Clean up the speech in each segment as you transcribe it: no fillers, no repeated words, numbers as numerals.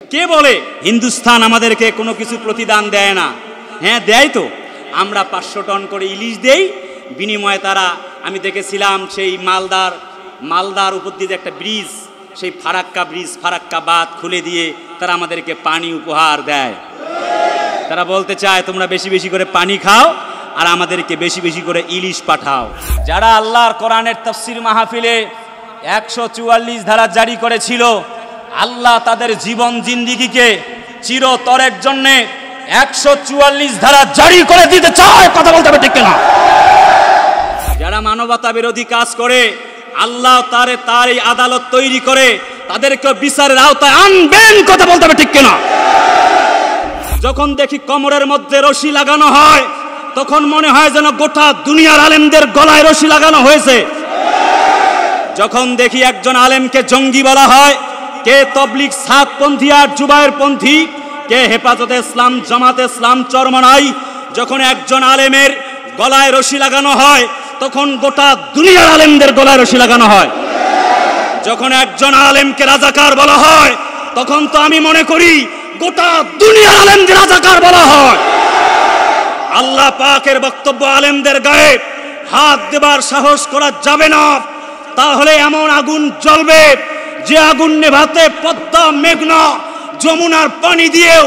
কে বলে হিন্দুস্তান আমাদেরকে কোনো কিছু প্রতিদান দেয় না? হ্যাঁ দেয় তো। আমরা 500 টন করে ইলিশ দেই, বিনিময়ে তারা, আমি দেখেছিলাম সেই মালদার উপর দিয়ে একটা ব্রিজ, সেই ফারাক্কা ব্রিজ, ফারাক্কা বাঁধ খুলে দিয়ে তারা আমাদেরকে পানি উপহার দেয়। তারা বলতে চায় তোমরা বেশি বেশি করে পানি খাও আর আমাদেরকে বেশি বেশি করে ইলিশ পাঠাও। যারা আল্লাহর কোরআনের তাফসীর মাহফিলে 144 ধারা জারি করেছিল, আল্লাহ তাদের জীবন জিন্দিগিকে চিরতরের জন্য 144 ধারা জারি করে দিতে চায়। কথা বলতে হবে ঠিক কিনা? যারা মানবতা বিরোধী কাজ করে, আল্লাহ তার এই আদালত তৈরি করে তাদেরকে বিচারের আওতায় আনবেন। কথা বলতে হবে ঠিক কিনা? যখন দেখি কোমরের মধ্যে রশি লাগানো হয়, তখন মনে হয় যেন গোটা দুনিয়ার আলেমদের গলায় রশি লাগানো হয়েছে। যখন দেখি একজন আলেমকে জঙ্গি বলা হয়, কে তবলিগ সাতপন্থী আর জুবায়ের পন্থী, কে হেফাজতে ইসলাম, জামাতে ইসলাম, চরমনাই, যখন একজন আলেমের গলায় রশি লাগানো হয়, তখন গোটা দুনিয়ার আলেমদের গলায় রশি লাগানো হয়। যখন একজন আলেমকে রাজাকার বলা হয়, তখন তো আমি মনে করি গোটা দুনিয়ার আলেমদের রাজাকার বলা হয়। আল্লাহ পাকের বক্তব্য আলেমদের গায়ে হাত দেবার সাহস করা যাবে না। তাহলে এমন আগুন জ্বলবে যে আগুন নেভাতে পদ্মা, মেঘনা, যমুনার পানি দিয়েও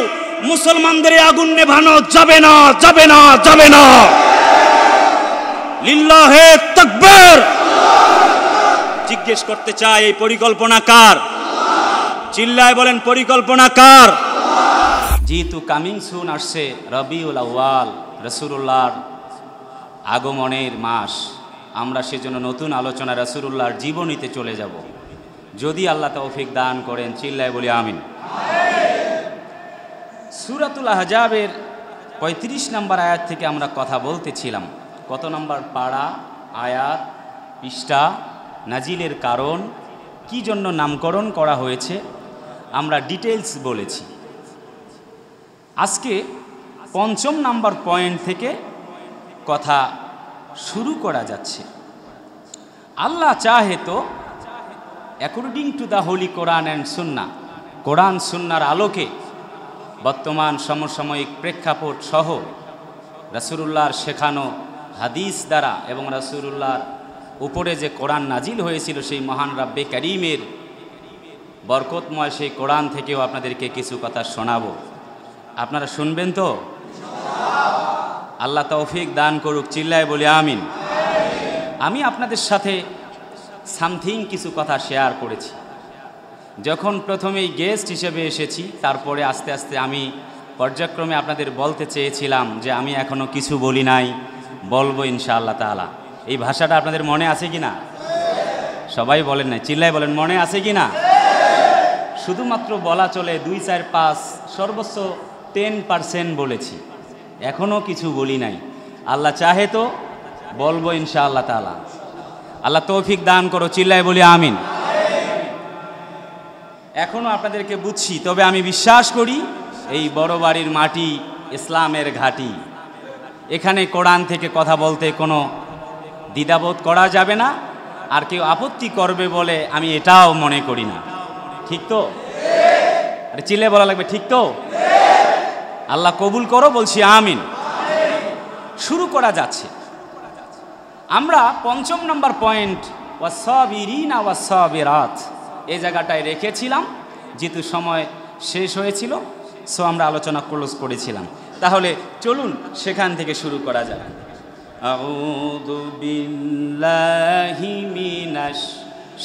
মুসলমানদের আগুন নেভানো যাবে না, যাবে না, যাবে না। লিল্লাহে তাকবীর। জিজ্ঞেস করতে চাই, এই পরিকল্পনা কার? চিল্লায় বলেন, পরিকল্পনা কার? যেহেতু কামিং সুন আসছে রবিউল আউয়াল, রাসূলুল্লাহর আগমনের মাস, আমরা সেজন্য নতুন আলোচনা রাসূলুল্লাহর জীবনীতে চলে যাব, যদি আল্লাহ তৌফিক দান করেন। চিল্লায় বলি আমিন। সূরাতুল আহজাবের 35 নম্বর আয়াত থেকে আমরা কথা বলতেছিলাম। কত নম্বর পাড়া, আয়াত, পৃষ্ঠা, নাজিলের কারণ, কি জন্য নামকরণ করা হয়েছে, আমরা ডিটেইলস বলেছি। আজকে 5ম নাম্বার পয়েন্ট থেকে কথা শুরু করা যাচ্ছে। আল্লাহ চাহে তো according to the Holi Quran and সুন্নাহ, কোরআন সুন্নার আলোকে বর্তমান সমসাময়িক প্রেক্ষাপট সহ রাসূলুল্লাহর শেখানো হাদিস দ্বারা এবং রাসূলুল্লাহর উপরে যে কোরআন নাজিল হয়েছিল সেই মহান রাব্বে কারীমের বরকতময় সেই কোরআন থেকেও আপনাদেরকে কিছু কথা শোনাবো। আপনারা শুনবেন তো? আল্লাহ তৌফিক দান করুক। চিল্লায় বলি আমিন। আমি আপনাদের সাথে সামথিং কিছু কথা শেয়ার করেছি। যখন প্রথমেই গেস্ট হিসেবে এসেছি, তারপরে আস্তে আস্তে আমি পর্যায়ক্রমে আপনাদের বলতে চেয়েছিলাম যে আমি এখনও কিছু বলি নাই, বলবো ইনশাআল্লাহ তাআলা। এই ভাষাটা আপনাদের মনে আছে কি না? সবাই বলেন না, চিল্লায় বলেন, মনে আছে কি না? শুধুমাত্র বলা চলে 2, 4, 5, সর্বোচ্চ 10% বলেছি, এখনও কিছু বলি নাই। আল্লাহ চাহে তো বলবো ইনশাআল্লাহ তাআলা। আল্লাহ তৌফিক দান করো। চিল্লায় বলি আমিন। এখনও আপনাদেরকে বুঝছি, তবে আমি বিশ্বাস করি এই বড় বাড়ির মাটি ইসলামের ঘাঁটি। এখানে কোরআন থেকে কথা বলতে কোনো দ্বিধাবোধ করা যাবে না, আর কেউ আপত্তি করবে বলে আমি এটাও মনে করি না। ঠিক তো? আরে চিল্লায় বলা লাগবে, ঠিক তো? আল্লাহ কবুল করো, বলছি আমিন। শুরু করা যাচ্ছে। আমরা 5ম নম্বর পয়েন্ট ওয়াসসাবিরিনা ওয়াসসাবিরাত এই জায়গাটায় রেখেছিলাম, যেহেতু সময় শেষ হয়েছিল, সো আমরা আলোচনা ক্লোজ করেছিলাম। তাহলে চলুন সেখান থেকে শুরু করা যাক। আউযু বিল্লাহি মিনাশ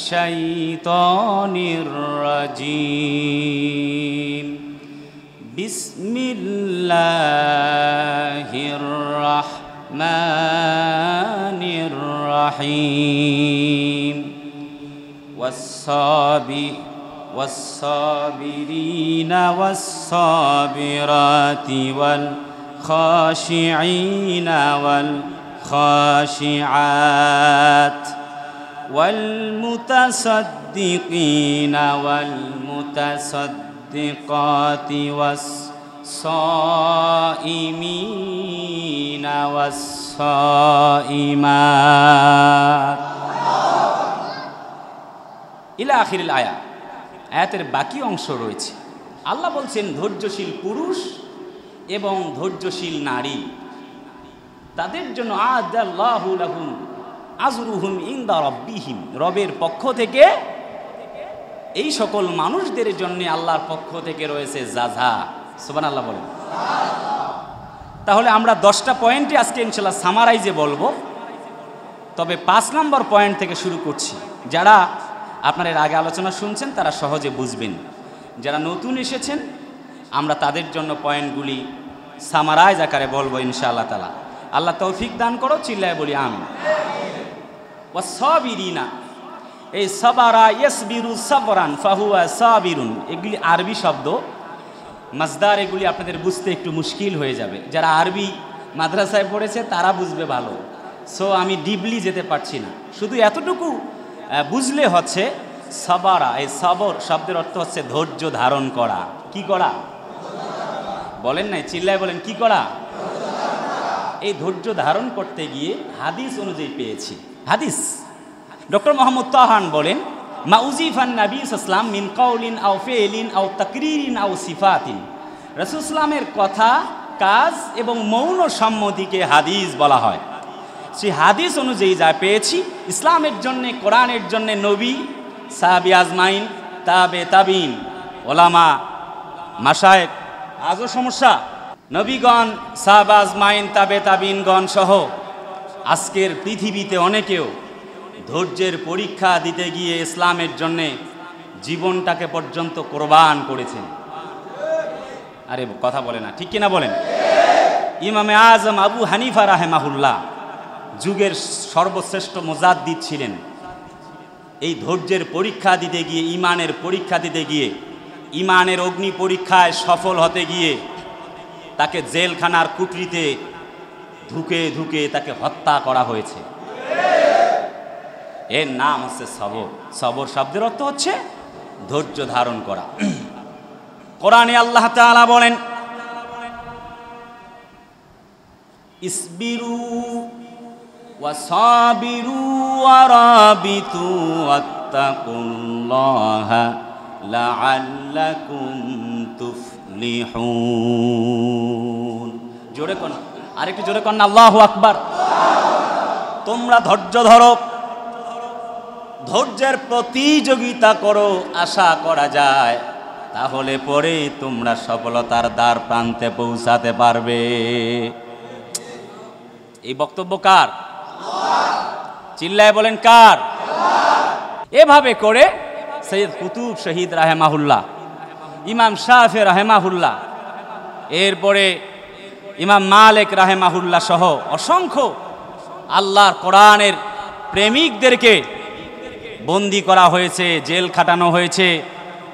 শাইতানির রাজিম। বিসমিল্লাহির রাহমানির রাহিম। ওয়াসসাবিরিনা ওয়াসসাবিরাতি ওয়াল খাশিঈনা ওয়াল খাশিআত ওয়াল মুতাসাদ্দিকিনা ওয়াল মুতাসাদ্দিকাতি ওয়াস-সাইমিনা ওয়াস-সাইমাত ইলা আখিরিল আয়াত। আয়াতের বাকি অংশ রয়েছে। আল্লাহ বলছেন ধৈর্যশীল পুরুষ এবং ধৈর্যশীল নারী তাদের জন্য আদাল্লাহু লাহুম আজরুহুম ইনদা রাব্বিহিম, রবের পক্ষ থেকে এই সকল মানুষদের জন্য আল্লাহর পক্ষ থেকে রয়েছে জাযা। সুবহানাল্লাহ বলেন। তাহলে আমরা 10টা পয়েন্টে আজকে ইনশাআল্লাহ সামারাইজে বলবো, তবে 5 নম্বর পয়েন্ট থেকে শুরু করছি। যারা আপনারা এর আগে আলোচনা শুনছেন তারা সহজে বুঝবেন, যারা নতুন এসেছেন আমরা তাদের জন্য পয়েন্টগুলি সামারাইজ আকারে বলবো ইনশাআল্লাহ তাআলা। আল্লাহ তৌফিক দান করো, চিল্লায় বলি আমিন। ওয়াসাবিরিনা, এই সাবারা ইয়াসবিরু সাবরান ফাহুয়া সাবিরুন, এগুলি আরবি শব্দ, মাসদার, এগুলি আপনাদের বুঝতে একটু মুশকিল হয়ে যাবে। যারা আরবি মাদ্রাসায় পড়েছে তারা বুঝবে ভালো, সো আমি ডিপলি যেতে পারছি না, শুধু এতটুকু বুঝলে হচ্ছে সাবারা, এই সবর শব্দের অর্থ হচ্ছে ধৈর্য ধারণ করা। কি করা বলেন নাই, চিল্লায় বলেন কি করা। এই ধৈর্য ধারণ করতে গিয়ে হাদিস অনুযায়ী পেয়েছি। হাদিস ডক্টর মোহাম্মদ তাহান বলেন, মাউজিফান নবী সাল্লাল্লাহু মিন কাউলিন আও ফিলিন আও তাকরিরিন আও সিফাতিন, রাসূল সাল্লামের কথা, কাজ এবং মৌন সম্মতিকে হাদিস বলা হয়। সেই হাদিস অনুযায়ী যা পেয়েছি, ইসলামের জন্যে, কোরআনের জন্যে নবী, সাহাবী আজমাইন, তাবে তাবিন, ওলামা, মাশায়েখ, আজও সমস্যা, নবীগণ, সাহাবা আজমাইন, তাবে তাবিনগণ সহ আজকের পৃথিবীতে অনেকেও ধৈর্যের পরীক্ষা দিতে গিয়ে ইসলামের জন্যে জীবনটাকে পর্যন্ত কোরবান করেছেন। আরে কথা বলে না, ঠিক কিনা বলেন। ইমামে আজম আবু হানিফা রাহেমাহুল্লাহ যুগের সর্বশ্রেষ্ঠ মুজাদ্দিদ ছিলেন। এই ধৈর্যের পরীক্ষা দিতে গিয়ে, ইমানের পরীক্ষা দিতে গিয়ে, ইমানের অগ্নি পরীক্ষায় সফল হতে গিয়ে তাকে জেলখানার কুঠরিতে ধুকে ধুকে তাকে হত্যা করা হয়েছে। এর নাম হচ্ছে সবর। সবর শব্দের অর্থ হচ্ছে ধৈর্য ধারণ করা। কোরআনে আল্লাহ তাআলা বলেন, ইসবিরু ওয়াসাবিরু ওয়ারাবিতু ওয়াত্তাকুল্লাহা লাআল্লাকুম তুফলিহুন। জোরে কোন, আরেকটু জোরে কোন আল্লাহু আকবার। তোমরা ধৈর্য ধরো, ধৈর্যের প্রতিযোগিতা করো, আশা করা যায় তাহলে পরে তোমরা সফলতার দ্বার প্রান্তে পৌঁছাতে পারবে। এই বক্তব্য কার? চিল্লায় বলেন কার? এভাবে করে সৈয়দ কুতুব শহীদ রাহেমাহুল্লাহ, ইমাম শাফি রাহেমাহুল্লাহ, এরপরে ইমাম মালিক রাহেমাহুল্লাহ সহ অসংখ্য আল্লাহর কোরআনের প্রেমিকদেরকে বন্দি করা হয়েছে, জেল খাটানো হয়েছে,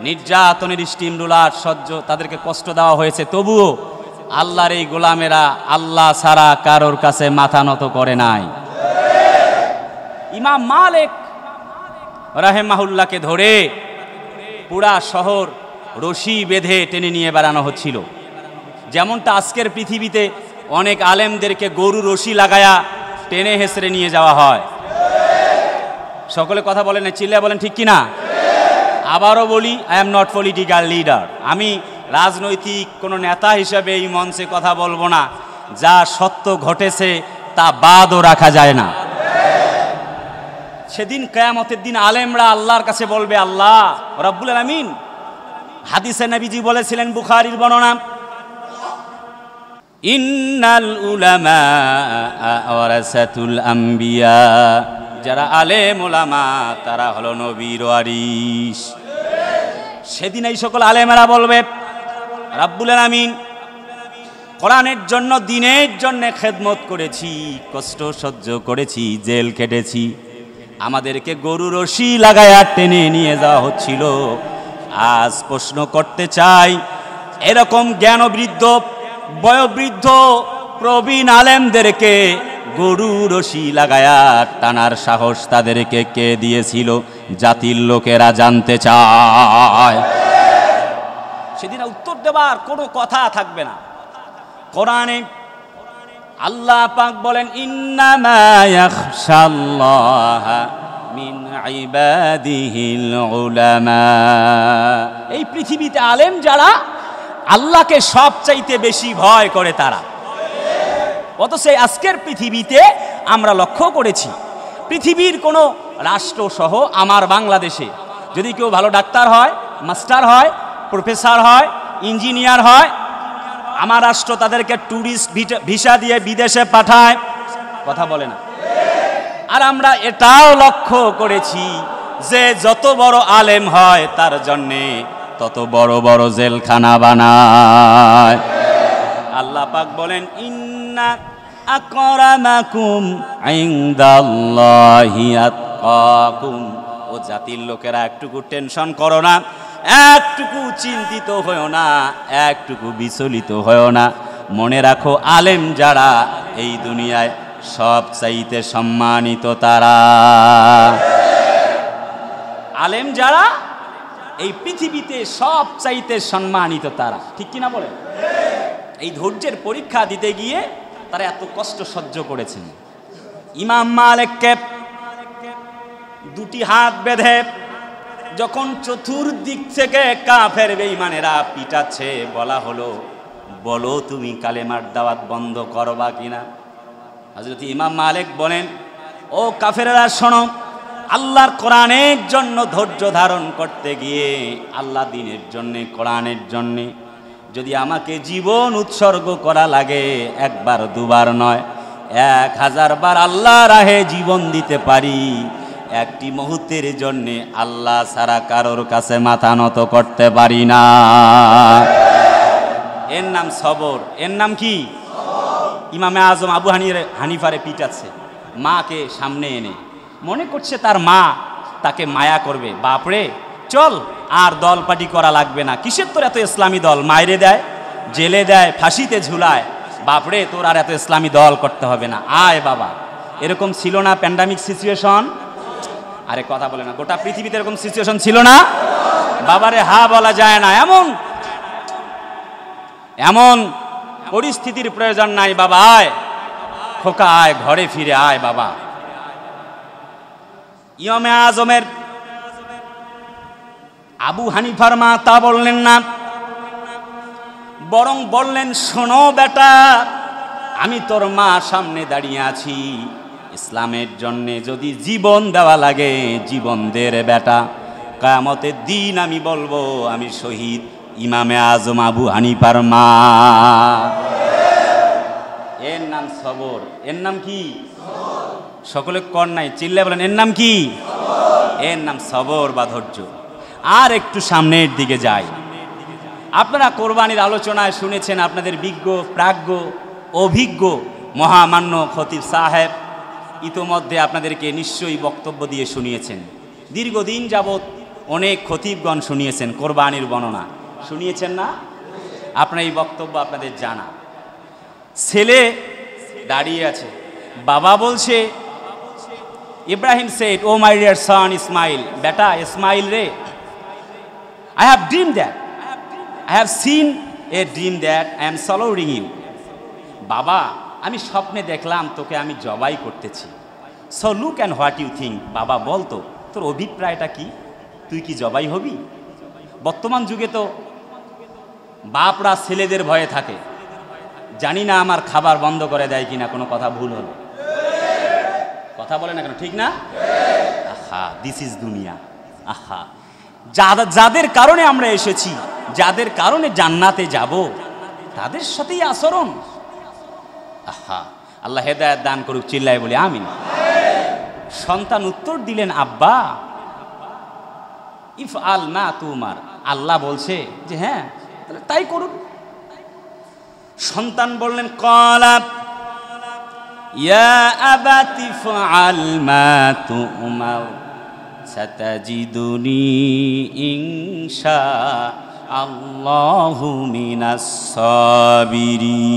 নির্যাতনের স্টিম রুলার সহ্য, তাদেরকে কষ্ট দেওয়া হয়েছে। তবুও আল্লাহর এই গোলামেরা আল্লাহ ছাড়া কারোর কাছে মাথা নত করে নাই। ইমাম মালিক রাহেমাহুল্লাহকে ধরে পুরা শহর রশি বেঁধে টেনে নিয়ে বেড়ানো হচ্ছিল। যেমনটা আজকের পৃথিবীতে অনেক আলেমদেরকে গরু রশি লাগায়া টেনে হেসড়ে নিয়ে যাওয়া হয়। সকলে কথা বলেন, চিল্লায় বলেন ঠিক কিনা। আবারও বলি, I am not political leader, আমি রাজনৈতিক কোনো নেতা হিসেবে এই মঞ্চে কথা বলবো না। যা সত্য ঘটেছে তা বাদও রাখা যায় না। সেদিন কিয়ামতের দিন আলেমরা আল্লাহর কাছে বলবে, আল্লাহ রব্বুল আলামিন, হাদিসে নবীজি বলেছিলেন, বুখারীর বর্ণনা, ইন্নাল উলামা ওয়ারাসাতুল আম্বিয়া, যারা আলেম ওলামা তারা হলো নবীর ওয়ারিস। সেদিন এই সকল আলেমেরা বলবে, রব্বুল আলামিন, কোরআনের জন্য, দ্বীনের জন্য খেদমত করেছি, কষ্ট সহ্য করেছি, জেল কেটেছি, আমাদেরকে গরু রশি লাগায়া টেনে নিয়ে যাওয়া হচ্ছিল। আজ প্রশ্ন করতে চাই, এরকম জ্ঞানবৃদ্ধ, বয়োবৃদ্ধ, প্রবীণ আলেমদেরকে গরু রশি লাগায়া টানার সাহস তাদেরকে কে দিয়েছিল? জাতির লোকেরা জানতে চায়। সেদিন উত্তর দেবার কোনো কথা থাকবে না। কোরআনে আল্লাহ পাক বলেন, ইন্নামা ইয়াখশাল্লাহা মিন ইবাদিহিল উলামা। এই পৃথিবীতে আলেম যারা, আল্লাহকে সবচাইতে বেশি ভয় করে তারা। অথচ আজকের পৃথিবীতে আমরা লক্ষ্য করেছি, পৃথিবীর কোনো রাষ্ট্র সহ আমার বাংলাদেশে যদি কেউ ভালো ডাক্তার হয়, মাস্টার হয়, প্রফেসর হয়, ইঞ্জিনিয়ার হয়, আমার রাষ্ট্র তাদেরকে ট্যুরিস্ট ভিসা দিয়ে বিদেশে পাঠায়, কথা বলে না। আর আমরা এটাও লক্ষ্য করেছি যে যত বড় আলেম হয় তার জন্যে তত বড় বড় জেলখানা বানায়। আল্লাহ পাক বলেন, ইন্না আকরামাকুম ইনদাল্লাহি আতকাকুম। ও জাতির লোকেরা, একটুকু টেনশন করো না, একটুকু চিন্তিত হয়েও না, একটুকু বিচলিত হয়েও না। মনে রাখো, আলেম যারা এই দুনিয়ায় সব চাইতে সম্মানিত তারা। আলেম যারা এই পৃথিবীতে সব চাইতে সম্মানিত তারা, ঠিক কিনা বলেন? এই ধৈর্যের পরীক্ষা দিতে গিয়ে তারা এত কষ্ট সহ্য করেছেন। ইমাম মালিককে দুটি হাত বেঁধে যখন চতুর্দিক থেকে কাফের বেঈমানেরা পিটাচ্ছে, বলা হলো, বলো তুমি কালেমার দাওয়াত বন্ধ করবা কিনা? হযরত ইমাম মালিক বলেন, ও কাফেরেরা শোনো, আল্লাহর কোরআনের জন্য ধৈর্য ধারণ করতে গিয়ে, আল্লাহ দ্বীনের জন্য, কোরআনের জন্য যদি আমাকে জীবন উৎসর্গ করা লাগে, একবার দুবার নয়, 1000 বার আল্লাহ রাহে জীবন দিতে পারি। একটি মুহূর্তের জন্যে আল্লাহ ছাড়া কারোর কাছে মাথা নত করতে পারি না। এর নাম সবর। এর নাম কি? ইমামে আজম আবু হানিফারে পিটাচ্ছে, মাকে সামনে এনে মনে করছে তার মা তাকে মায়া করবে। বাপরে, চল আর দল পার্টি করা লাগবে না, কিসের তোর এত ইসলামী দল? মাইরে দেয়, জেলে দেয়, ফাঁসিতে ঝুলায়। বাপরে, তোর আর এত ইসলামী দল করতে হবে না, আয় বাবা। এরকম ছিল না প্যান্ডামিক সিচুয়েশন? আরে কথা বলে না, গোটা পৃথিবীতে এরকম সিচুয়েশন ছিল না? বাবারে হা বলা যায় না, এমন পরিস্থিতির প্রয়োজন নাই। বাবা আয়, খোকা আয়, ঘরে ফিরে আয় বাবা। ইমামে আজমের আবু হানিফার মা তা বললেন না, বরং বললেন, শোনো বেটা, আমি তোর মা সামনে দাঁড়িয়ে আছি, ইসলামের জন্য যদি জীবন দেওয়া লাগে জীবন দে রে বেটা। কিয়ামতের দিন আমি বলবো আমি শহীদ ইমামে আজম আবু হানিফার মা। এর নাম সবর। এর নাম কি? সকলে কর নাই, চিল্লায় বলেন, এর নাম কি? এর নাম সবর বা ধৈর্য। আর একটু সামনের দিকে যাই। আপনারা কোরবানির আলোচনায় শুনেছেন, আপনাদের বিজ্ঞ, প্রাজ্ঞ, অভিজ্ঞ মহামান্য খতিব সাহেব ইতোমধ্যে আপনাদেরকে নিশ্চয়ই বক্তব্য দিয়ে শুনিয়েছেন। দীর্ঘদিন যাবৎ অনেক খতিবগণ শুনিয়েছেন কোরবানির বর্ণনা, শুনিয়েছেন না? আপনার এই বক্তব্য আপনাদের জানা। ছেলে দাঁড়িয়ে আছে, বাবা বলছে, Ibrahim said, oh my dear son Ismail, বেটা ইসমাইল রে, I have dreamed that, I have seen a dream that I am slaughtering you. বাবা, আমি স্বপ্নে দেখলাম তোকে আমি জবাই করতেছি। So look and what you think. বাবা বলতো, তোর অভিপ্রায়টা কি? তুই কি জবাই হবি? বর্তমান যুগে তো বাপরা ছেলেদের ভয়ে থাকে, জানি না আমার খাবার বন্ধ করে দেয় কিনা, কোনো কথা ভুল হলো। কথা বলে না কেন, ঠিক না? আহা, দিস ইজ দুনিয়া। আহা, যাদের কারণে আমরা এসেছি, যাদের কারণে জান্নাতে যাব, তাদের সাথেই আচরণ। আহা, আল্লাহ হেদায়েত দান করুক, চিল্লাই বলি আমিন। সন্তান উত্তর দিলেন, আব্বা ইফ আল মা তুমার, আল্লাহ বলছে যে হ্যাঁ তাহলে তাই করুন। সন্তান বললেন, ক্বালা ইয়া আবাতি ফাআল মা তুমার সাতাজিদুনি ইনশা আল্লাহু মিনাস Saverin.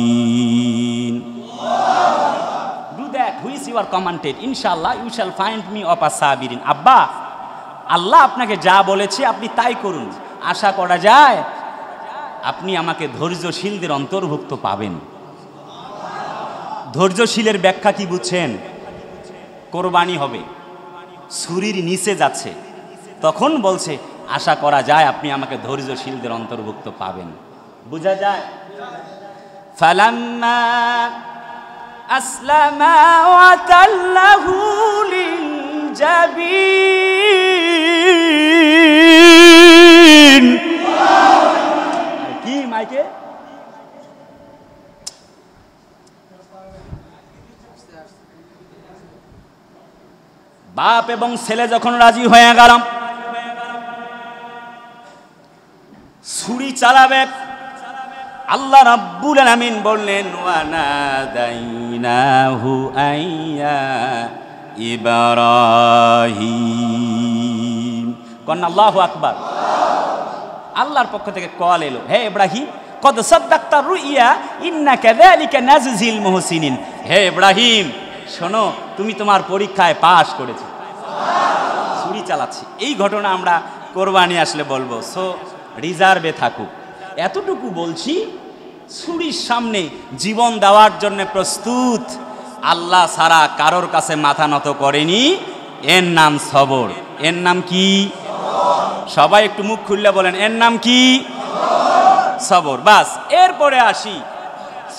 Do that which you are commanded, inshallah you shall find me of a sabirin. আব্বা, আল্লাহ আপনাকে যা বলেছে আপনি তাই করুন, আশা করা যায় আপনি আমাকে ধৈর্যশীলদের অন্তর্ভুক্ত পাবেন। ধৈর্যশীলের ব্যাখ্যা কি বুঝছেন? কোরবানি হবে, ছুরির নিচে যাচ্ছে, তখন বলছে আশা করা যায় আপনি আমাকে ধৈর্যশীলদের অন্তর্ভুক্ত পাবেন। বুঝা যায়? ফালাম্মা আসলামা ওয়া তাল্লাহু লিল জাবিন। কি মাইকে বাপ এবং ছেলে যখন রাজি হয়ে গেলাম, ছুরি চালাবে, আল্লাহ রাব্বুল আলামিন বললেন ওয়া নাদাইনাহু আইয়া ইব্রাহিম। কন্না আল্লাহু আকবার। আল্লাহর পক্ষ থেকে কল এলো, হে ইব্রাহিম কদ সাদ্দাকতা রুইয়া ইন্না কাযালিকা নাজজিল মুহসিনিন। হে ইব্রাহিম শোনো, তুমি তোমার পরীক্ষায় পাশ করেছো। ছুরি চালাচ্ছি, এই ঘটনা আমরা কোরবানি আসলে বলবো, সো রিজার্ভে থাকুক। এতটুকু বলছি, ছুরির সামনে জীবন দেওয়ার জন্য প্রস্তুত, আল্লাহ ছাড়া কারোর কাছে মাথা নত করেনি। এর নাম সবর। এর নাম কি? সবাই একটু মুখ খুললে বলেন, এর নাম কি? সবর। বাস, এরপরে আসি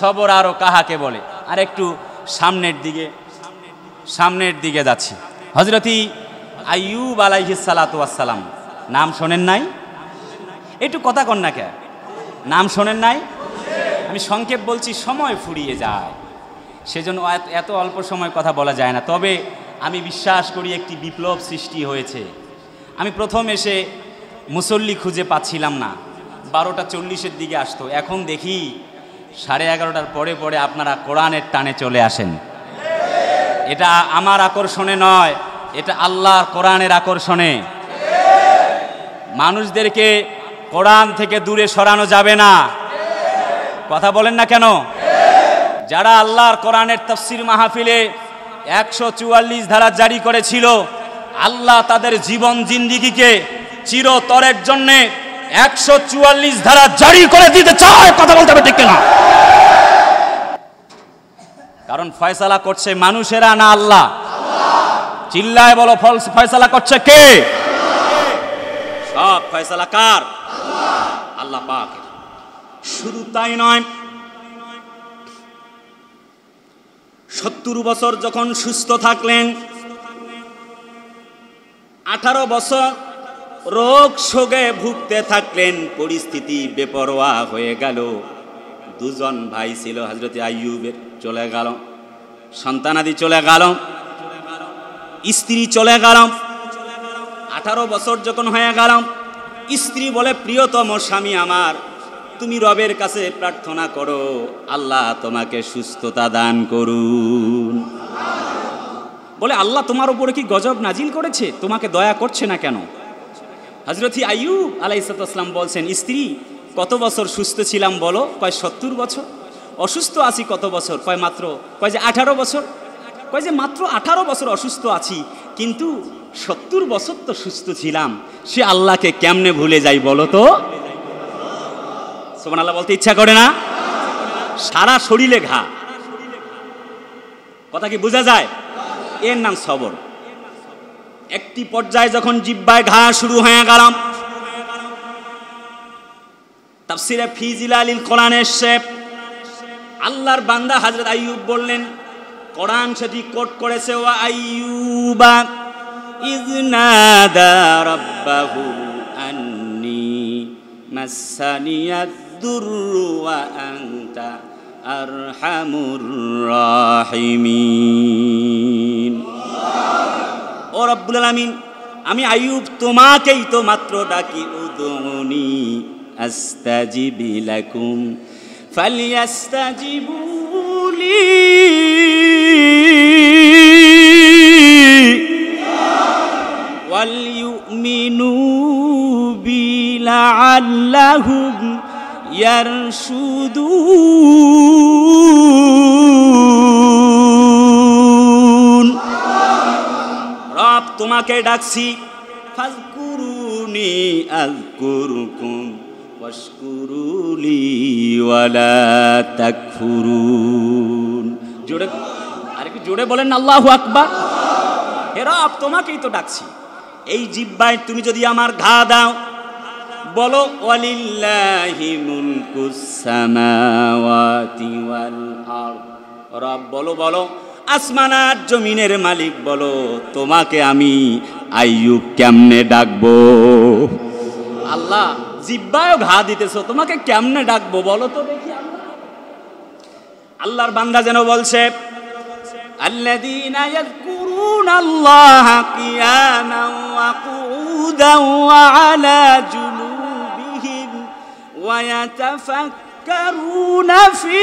সবর আরো কাহাকে বলে। আর একটু সামনের দিকে যাচ্ছি। হযরতি আইয়ুব আলাইহিস সালাতু ওয়াস সালাম, নাম শোনেন নাই? একটু কথা কন না কে, নাম শোনেন নাই? আমি সংক্ষেপ বলছি, সময় ফুরিয়ে যায়, সেজন্য এত অল্প সময় কথা বলা যায় না। তবে আমি বিশ্বাস করি একটি বিপ্লব সৃষ্টি হয়েছে। আমি প্রথম এসে মুসল্লি খুঁজে পাচ্ছিলাম না, 12:40 দিকে আসতো, এখন দেখি 11:30 পরে আপনারা কোরআনের টানে চলে আসেন। এটা আমার আকর্ষণে নয়, এটা আল্লাহর কোরআনের আকর্ষণে। মানুষদেরকে কোরআন থেকে দূরে সরানো যাবে না। কথা বলেন না কেন? যারা আল্লাহর কোরআনের তাফসীর মাহফিলে 144 ধারা জারি করেছিল, আল্লাহ তাদের জীবন জিন্দেগিকে চিরতরের জন্য 144 ধারা জারি করে দিতে চায়। কথা বলতে হবে ঠিক না? কারণ ফয়সালা করছে মানুষেরা না আল্লাহ। চিল্লায় বলো, ফয়সালা করছে কে? সব ফয়সালা কার? আল্লাহ পাকের। শুধু তাই নয়, 70 বছর যখন সুস্থ থাকলেন, 18 বছর রোগ শোকে ভুগতে থাকলেন, পরিস্থিতি বেপরোয়া হয়ে গেল। দুজন ভাই ছিল হযরত আইয়ুবের, চলে গেল, সন্তানাদি চলে গেল, স্ত্রী চলে গেল। 18 বছর যখন হয়ে গেল, স্ত্রী বলে, প্রিয়তম স্বামী আমার, তুমি রবের কাছে প্রার্থনা করো, আল্লাহ তোমাকে সুস্থতা দান করুন। বলে, আল্লাহ তোমার উপরে কি গজব নাজিল করেছে? তোমাকে দয়া করছে না কেন? হযরত আইয়ুব আলাইহিস সালাম বলছেন, স্ত্রী কত বছর সুস্থ ছিলাম বলো? কয় 70 বছর। অসুস্থ আছি কত বছর? কয় মাত্র, কয় যে 18 বছর। কয় যে মাত্র 18 বছর অসুস্থ আছি, কিন্তু 70 বছর তো সুস্থ ছিলাম। সে আল্লাহকে কেমনে ভুলে যাই বলো তো? সুবহানাল্লাহ বলতে ইচ্ছা করে না? সারা শরীরে ঘা, কথা কি বোঝা যায়? এর নাম সবর। একটি পর্যায়ে যখন জিহ্বায় ঘা শুরু হয়ে গেল, তাফসীরে ফি জিলালিল কোরআনে এসেছে, আল্লাহর বান্দা হযরত আইয়ুব বললেন, কোরআন সেটি কোট করেছে, ওয়া আইয়ুবা ইয নাদা রাব্বাহু আন্নী মাসসানিয়াদ দুররু ওয়া আনতা আরহামুর রাহিমিন। ও রব্বুল আলামিন, আমি আইয়ুব তোমাকেই তো মাত্র ডাকি, উদউনি আস্তাজিব লাকুম ফালিয়াস্তাজিবু লি ওয়াল ইউমিনু বি লাআল্লাহুম ইয়ারশুদুন। রব তোমাকে ডাকছি, ফাযকুরুনি আযকুরুকুম ওয়াশকুরুলি ওয়ালা তাকফুরুন। জোরে, আরেকটু জোরে বলেন আল্লাহু আকবার। হে রব তোমাকেই তো ডাকছি, এই জিহ্বায় তুমি যদি আমার ঘা দাও, বলো ওয়ালিল্লাহি মুলকুস সামাওয়াতি ওয়াল আরদ। রব বলো, বলো আসমান আর জমিনের মালিক বলো, তোমাকে আমি আইয়ুব কেমনে ডাকবো? আল্লাহ জিব্বায়ও ঘা দিতেছো, তোমাকে কেমনে ডাকবো বলো তো দেখি। আল্লাহর বান্দা যেন বলছে আল্লাযীনা ইয়াযকুরুনাল্লাহা কিয়ামান ওয়া কুউদান ওয়া আলা জুনুবিহিম ওয়া ইয়াতাফাক্কারুনা ফি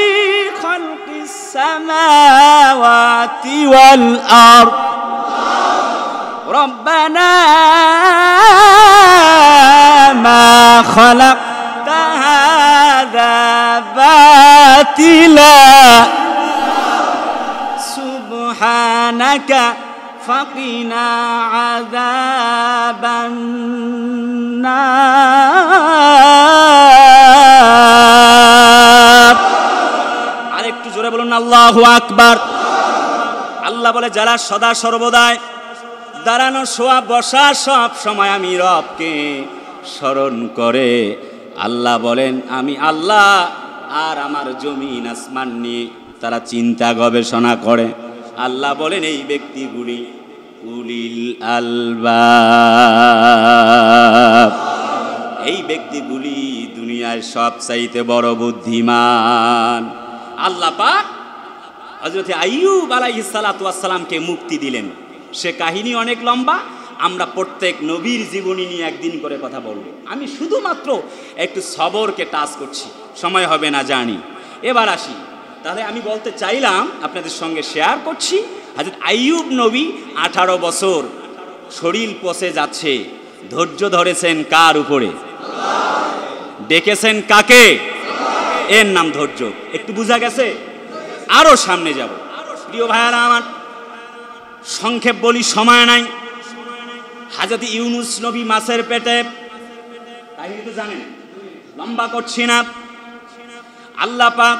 খালকিস সামাওয়াতি ওয়াল আরদ রব্বানা মা খালাকতা হাযা বাতিলা সুবহানাকা ফাকিনা আযাবান নার। আরেকটু জোরে বলুন আল্লাহু আকবার। আল্লাহ বলে যারা সদা সর্বদাই দাঁড়ানো শোয়া বসা সব সময় আমি রবকে স্মরণ করে, আল্লাহ বলেন আমি আল্লাহ আর আমার জমিন আসমান নিয়ে তারা চিন্তা গবেষণা করে, আল্লাহ বলেন এই ব্যক্তিগুলি উলিল আলবাব, এই ব্যক্তিগুলি দুনিয়ায় সবচাইতে বড় বুদ্ধিমান। আল্লাহ পাক হযরত আইয়ুব আলাইহিস সালাতু ওয়াস সালামকে মুক্তি দিলেন। সে কাহিনী অনেক লম্বা, আমরা প্রত্যেক নবীর জীবনী নিয়ে একদিন করে কথা বলবো। আমি শুধুমাত্র একটু সবরকে টাচ করছি, সময় হবে না জানি। এবার আসি, তাহলে আমি বলতে চাইলাম আপনাদের সঙ্গে শেয়ার করছি, হযরত আইয়ুব নবী 18 বছর শরীর পচে যাচ্ছে, ধৈর্য ধরেছেন কার উপরে? ডেকেছেন কাকে? এর নাম ধৈর্য। একটু বোঝা গেছে? আরো সামনে যাব। প্রিয় ভাইয়ারা আমার, সংক্ষেপ বলি, সময় নাই। হযরত ইউনুস নবী মাছের পেটে, কাহিনী তো জানেন, লম্বা করছি না। আল্লাহ পাক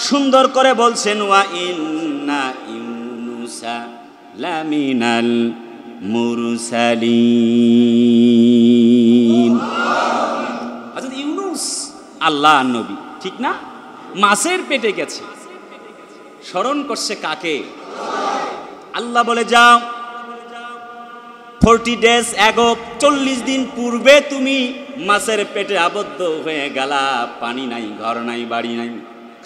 সুন্দর করে বলছেন ওয়া ইন্না ইউনুসা লামিনাল মুরসালিন। হযরত ইউনুস আল্লাহর নবী, ঠিক না? মাছের পেটে গেছে, স্মরণ করছে কাকে? আল্লাহ বলে যাও 40 days ago, 40 দিন পূর্বে তুমি মাছের পেটে আবদ্ধ হয়ে গেলা, পানি নাই, ঘর নাই, বাড়ি নাই,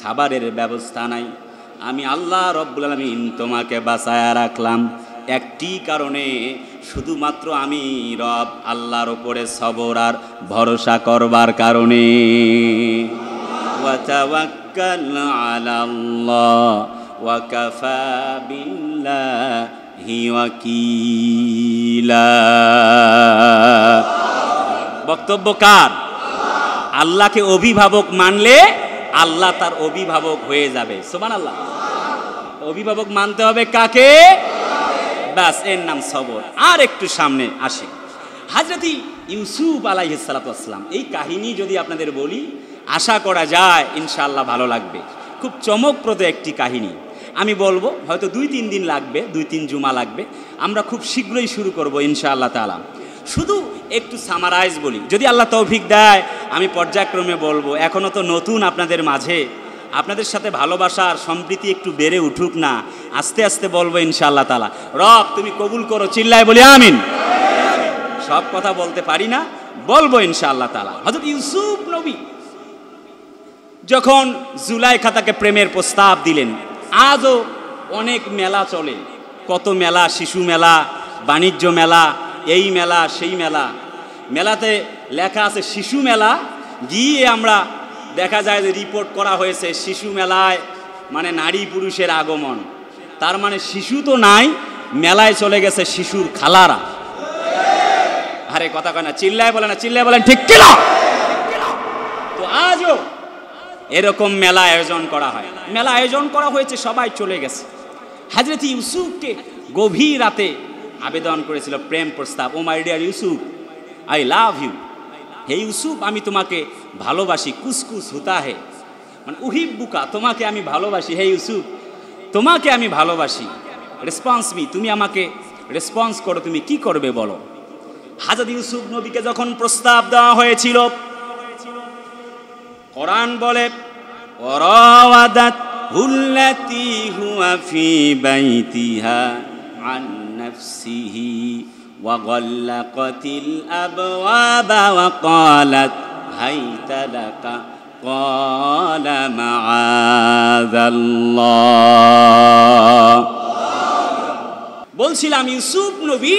খাবারের ব্যবস্থা নাই। আমি আল্লাহ রব্বুল আলামিন তোমাকে বাঁচায়া রাখলাম একটি কারণে, শুধুমাত্র আমি রব আল্লাহর উপরে সবর আর ভরসা করবার কারণে। ওয়া তাওয়াক্কাল আলাল্লাহ ওয়া কাফা বিল্লাহি ওয়াকিলা। বক্তব্য কার? আল্লাহকে অভিভাবক মানলে আল্লাহ তার অভিভাবক হয়ে যাবে। সুবহানাল্লাহ। অভিভাবক মানতে হবে কাকে? ব্যাস, এর নাম সবর। আর একটু সামনে আসে, হযরত ইউসুফ আলাইহিস সালাতু ওয়াস সালাম। এই কাহিনী যদি আপনাদের বলি, আশা করা যায় ইনশাআল্লাহ ভালো লাগবে। খুব চমকপ্রদ একটি কাহিনী। আমি বলবো, হয়তো 2-3 দিন লাগবে, 2-3 জুমা লাগবে। আমরা খুব শীঘ্রই শুরু করব ইনশাআল্লাহ তাআলা। শুধু একটু সামারাইজ বলি, যদি আল্লাহ তৌফিক দেয় আমি পর্যায়ক্রমে বলবো। এখনও তো নতুন আপনাদের মাঝে, আপনাদের সাথে ভালোবাসা আর সম্প্রীতি একটু বেড়ে উঠুক না, আস্তে আস্তে বলবো ইনশাআল্লাহ তাআলা। রব তুমি কবুল করো, চিল্লায় বলি আমিন। সব কথা বলতে পারি না, বলবো ইনশাআল্লাহ তাআলা। হযরত ইউসুফ নবী যখন জুলাইখা তাকে প্রেমের প্রস্তাব দিলেন, আজও অনেক মেলা চলে, কত মেলা, শিশু মেলা, বাণিজ্য মেলা, এই মেলা সেই মেলা। মেলাতে লেখা আছে শিশু মেলা, গিয়ে আমরা দেখা যায় যে রিপোর্ট করা হয়েছে শিশু মেলায় মানে নারী পুরুষের আগমন। তার মানে শিশু তো নাই, মেলায় চলে গেছে শিশুর খালারা। আরে কথা কয় না, চিল্লায় বলে না, চিল্লায় বলেন ঠিক কিনা? তো আজও এরকম মেলা আয়োজন করা হয়, মেলা আয়োজন করা হয়েছে, সবাই চলে গেছে। হযরত ইউসুফকে গভীর রাতে আবেদন করেছিল প্রেম প্রস্তাব, oh my dear Yusuf, I love you. Hey Yusuf, আমি তোমাকে ভালোবাসি, কুসকুস হুতা হে, মানে উহিব্বুকা, তোমাকে আমি ভালোবাসি। হে ইউসুফ, তোমাকে আমি ভালোবাসি, রেসপন্স মি, তুমি আমাকে রেসপন্স করো, তুমি কি করবে বলো। হযরত ইউসুফ নবীকে যখন প্রস্তাব দেওয়া হয়েছিল, কোরআন বলে ওয়ারাওয়াদাতহুল্লাতী হুয়া ফি বাইতিহা আন নাফসিহি ওয়া গাল্লাকাতিল আবওয়াবা ওয়া ক্বালাত হাইতা লাকা ক্বালা মাআযাল্লাহ। বলছিলাম ইউসুফ নবী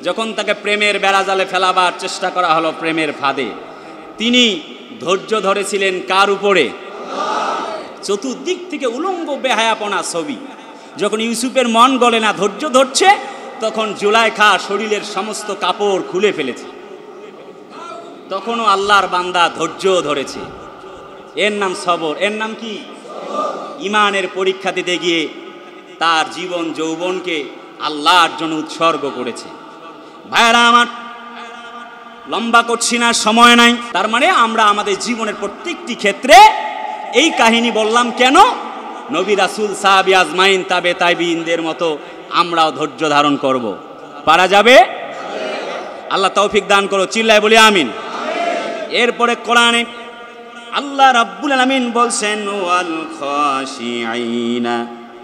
যখন তাকে প্রেমের বেড়াজালে ফেলাবার চেষ্টা করা হলো, প্রেমের ফাঁদে, তিনি ধৈর্য ধরেছিলেন কার উপরে? চতুর্দিক থেকে উলঙ্গ বেহায়াপনা ছবি। যখন ইউসুফের মন গলে না, ধৈর্য ধরছে, তখন জুলাইখা শরীরের সমস্ত কাপড় খুলে ফেলেছে। তখনও আল্লাহর বান্দা ধৈর্য ধরেছে। এর নাম সবর। এর নাম কি? ইমানের পরীক্ষা দিতে গিয়ে তার জীবন যৌবনকে আল্লাহর জন্য উৎসর্গ করেছে। ভাইরা আমার, লম্বা করছি না, সময় নাই। তার মানে আমরা আমাদের জীবনের প্রত্যেকটি ক্ষেত্রে এই কাহিনী বললাম কেন? নবী রাসূল সাহাবী আজমাইন তাবে তাইবিনদের মতো আমরাও ধৈর্য ধারণ করব। পারা যাবে? আল্লাহ তৌফিক দান করো, চিল্লায় বলি আমিন। এরপরে কোরআনে আল্লাহ রাব্বুল আলামিন বলছেন ওয়াল খাশিঈনা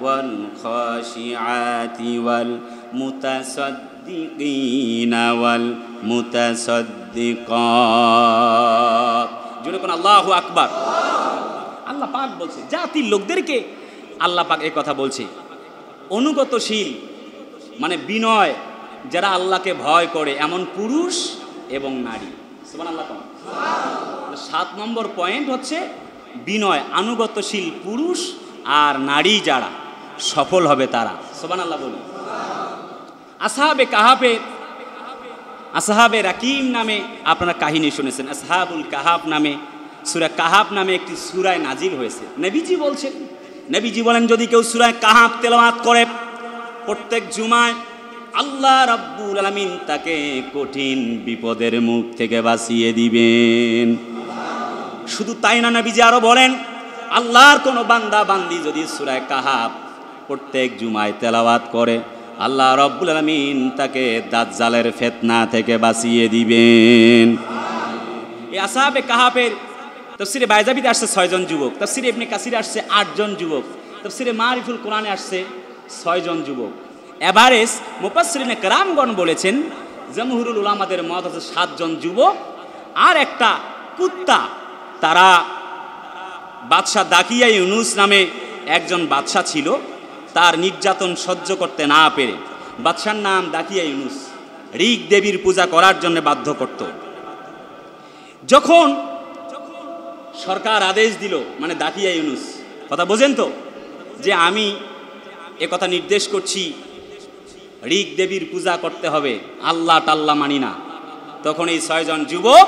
ওয়াল খাশিআতি ওয়াল মুতাসাদ্দিকিনা ওয়াল মুতাসাদ্দিকাত। জোরে কোন আল্লাহু আকবার। আল্লাহ পাক বলছে জাতির লোকদেরকে আল্লাহ পাক এই কথা বলছে, অনুগতশীল মানে বিনয়, যারা আল্লাহকে ভয় করে এমন পুরুষ এবং নারী। সুবহানাল্লাহ। 7 নম্বর পয়েন্ট হচ্ছে বিনয়, আনুগত্যশীল পুরুষ আর নারী যারা সফল হবে তারা। সুবহানাল্লাহ বলি। আসহাবে কাহাফে, আসহাবে রাকিম নামে আপনারা কাহিনী শুনেছেন। আসহাবুল কাহাফ নামে সূরা কাহাফ নামে একটি সূরায় নাজিল হয়েছে। নবীজি বলছেন, নবীজি বলেন যদি কেউ সূরা কাহাফ তেলাওয়াত করে প্রত্যেক জুমায়, আল্লাহ রাব্বুল আলামিন তাকে কঠিন বিপদের মুখ থেকে বাঁচিয়ে দিবেন। শুধু তাই না, নবীজি আরো বলেন আল্লাহর কোনো বান্দা বান্দি যদি সূরা কাহাফ প্রত্যেক জুমায় তেলাওয়াত করে, আল্লাহ রাব্বুল আলামিন তাকে দাজ্জালের ফিতনা থেকে বাঁচিয়ে দিবেন। এই আসহাবে কাহাফের তাফসীরে বাইজাবিতে আসছে 6 জন যুবক, তাফসীরে ইবনে কাসিরে আসছে 8 জন যুবক, তাফসীরে মারিফুল কোরআনে আসছে 6 জন যুবক। এভারেজ মুফাসসিরিনে কেরামগণ বলেছেন, জমহুরুল উলামাদের মত হচ্ছে 7 জন যুবক আর একটা কুত্তা। তারা বাদশাহ দাকিয়া ইউনুস নামে একজন বাদশাহ ছিল, তার নির্যাতন সহ্য করতে না পেরে বাদশার নাম দাকিয়া ইউনুস ঋগ দেবীর পূজা করার জন্য বাধ্য করত। যখন সরকার আদেশ দিল, মানে দাকিয়া ইউনুস, কথা বোঝেন তো, যে আমি একথা নির্দেশ করছি ঋগ দেবীর পূজা করতে হবে, আল্লাহ টাল্লা মানি না, তখন এই 6 জন যুবক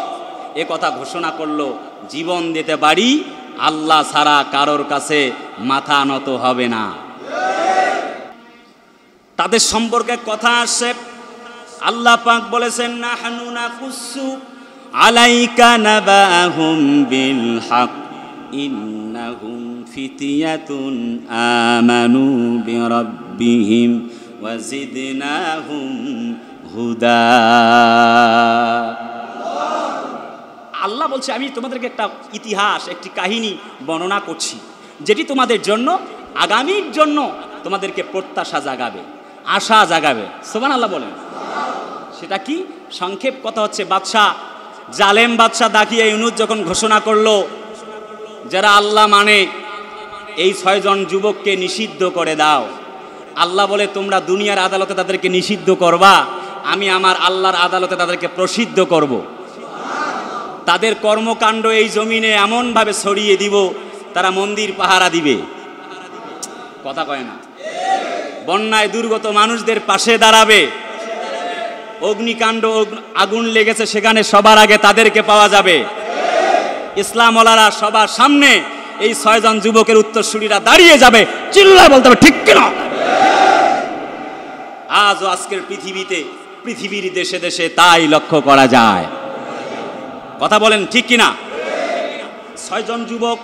একথা ঘোষণা করলো জীবন দিতে পারি, আল্লাহ ছাড়া কারোর কাছে মাথা নত হবে না। তাদের সম্পর্কে কথা আসছে, আল্লাহ পাক বলেছেন নাহনু নাকুসু আলাইকা নাবাহুম বিল হক ইন্নাহুম ফিতিয়াতুন আমানু বিরাব্বিহিম ওয়া জিদনাহুম হুদা। আল্লাহ বলছে আমি তোমাদেরকে একটা ইতিহাস, একটি কাহিনী বর্ণনা করছি, যেটি তোমাদের জন্য আগামীর জন্য তোমাদেরকে প্রত্যাশা জাগাবে, আশা জাগাবে। সুবহানাল্লাহ বলেন। সেটা কি? সংক্ষেপ কথা হচ্ছে, বাদশাহ, জালেম বাদশাহ দাকিয়া ইউনুস যখন ঘোষণা করলো যারা আল্লাহ মানে এই 6 জন যুবককে নিষিদ্ধ করে দাও, আল্লাহ বলে তোমরা দুনিয়ার আদালতে তাদেরকে নিষিদ্ধ করবা, আমি আমার আল্লাহর আদালতে তাদেরকে প্রসিদ্ধ করব। তাদের কর্মকাণ্ড এই জমিনে এমনভাবে ছড়িয়ে দিব, তারা মন্দির পাহারা দিবে, কথা কয় না, বন্যায় দুর্গত মানুষদের পাশে দাঁড়াবে, অগ্নিকাণ্ড আগুন লেগেছে সেখানে সবার আগে তাদেরকে পাওয়া যাবে। ইসলাম ওয়ালারা সবার সামনে এই 6 জন যুবকের উত্তরসূরিরা দাঁড়িয়ে যাবে, চিল্লায় বলতে হবে ঠিক কিনা। আজও আজকের পৃথিবীতে, পৃথিবীর দেশে দেশে তাই লক্ষ্য করা যায়, কথা বলেন ঠিক কিনা। 6 জন যুবক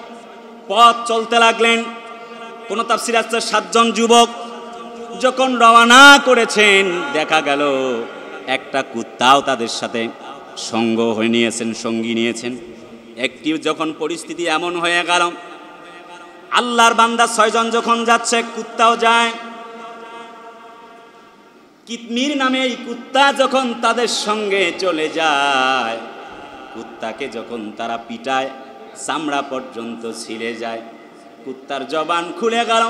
পথ চলতে লাগলেন। কোন তাফসীরে আছে 7 জন যুবক যখন রওনা করেছেন, দেখা গেল একটা কুত্তাও তাদের সাথে সঙ্গ হয়ে নিয়েছেন, সঙ্গী নিয়েছেন। একটি যখন পরিস্থিতি এমন হয়ে গেল, আল্লাহর বান্দা 6 জন যখন যাচ্ছে, কুত্তাও যায়। কিতমির নামে এই কুত্তা যখন তাদের সঙ্গে চলে যায়, কুত্তাকে যখন তারা পিটায়, চামড়া পর্যন্ত ছিঁড়ে যায়, কুত্তার জবান খুলে গেল।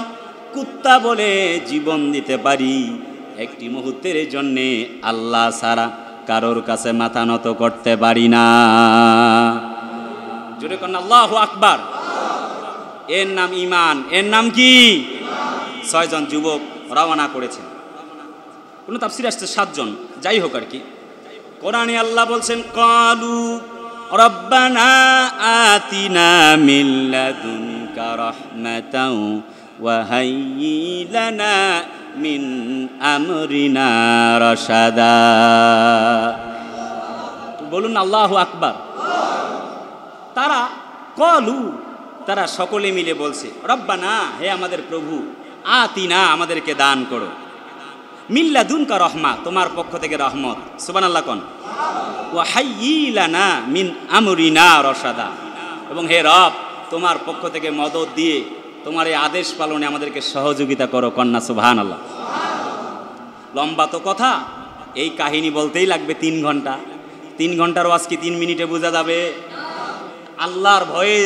কুত্তা বলে, জীবন দিতে পারি একটি মুহূর্তের জন্যে, আল্লাহ ছাড়া কারোর কাছে মাথা নত করতে পারি না। জোরে কোন আল্লাহু আকবার। এর নাম ঈমান। এর নাম কি? 6 জন যুবক রওনা করেছেন। কোন তাফসীর আসছে 7 জন, যাই হোক আর কি। কোরআনে আল্লাহ বলছেন, ক্বালু রব্বানা আতিনা মিন লাদুনকা রাহমাতাও ওয়া হাইয়্যি লানা মিন আমরিনা রাশাদা। বলুন আল্লাহু আকবার। তারা ক্বালু, তারা সকলে মিলে বলছে, রব্বানা, হে আমাদের প্রভু, আতিনা, আমাদেরকে দান করো, মিন লাদুনকা রহমা, তোমার পক্ষ থেকে রহমত, সুবহানাল্লাহ কোন, ওয়া হাইয়্যি লানা মিন আমরিনা রাশাদা, এবং হে রব, তোমার পক্ষ থেকে মদদ দিয়ে তোমার এই আদেশ পালনে আমাদেরকে সহযোগিতা করো, কন্যা সুবহানাল্লাহ। লম্বা তো কথা, এই কাহিনী বলতেই লাগবে 3 ঘন্টা। 3 ঘন্টার ওয়াজ কি 3 মিনিটে বোঝা যাবে? আল্লাহর ভয়ে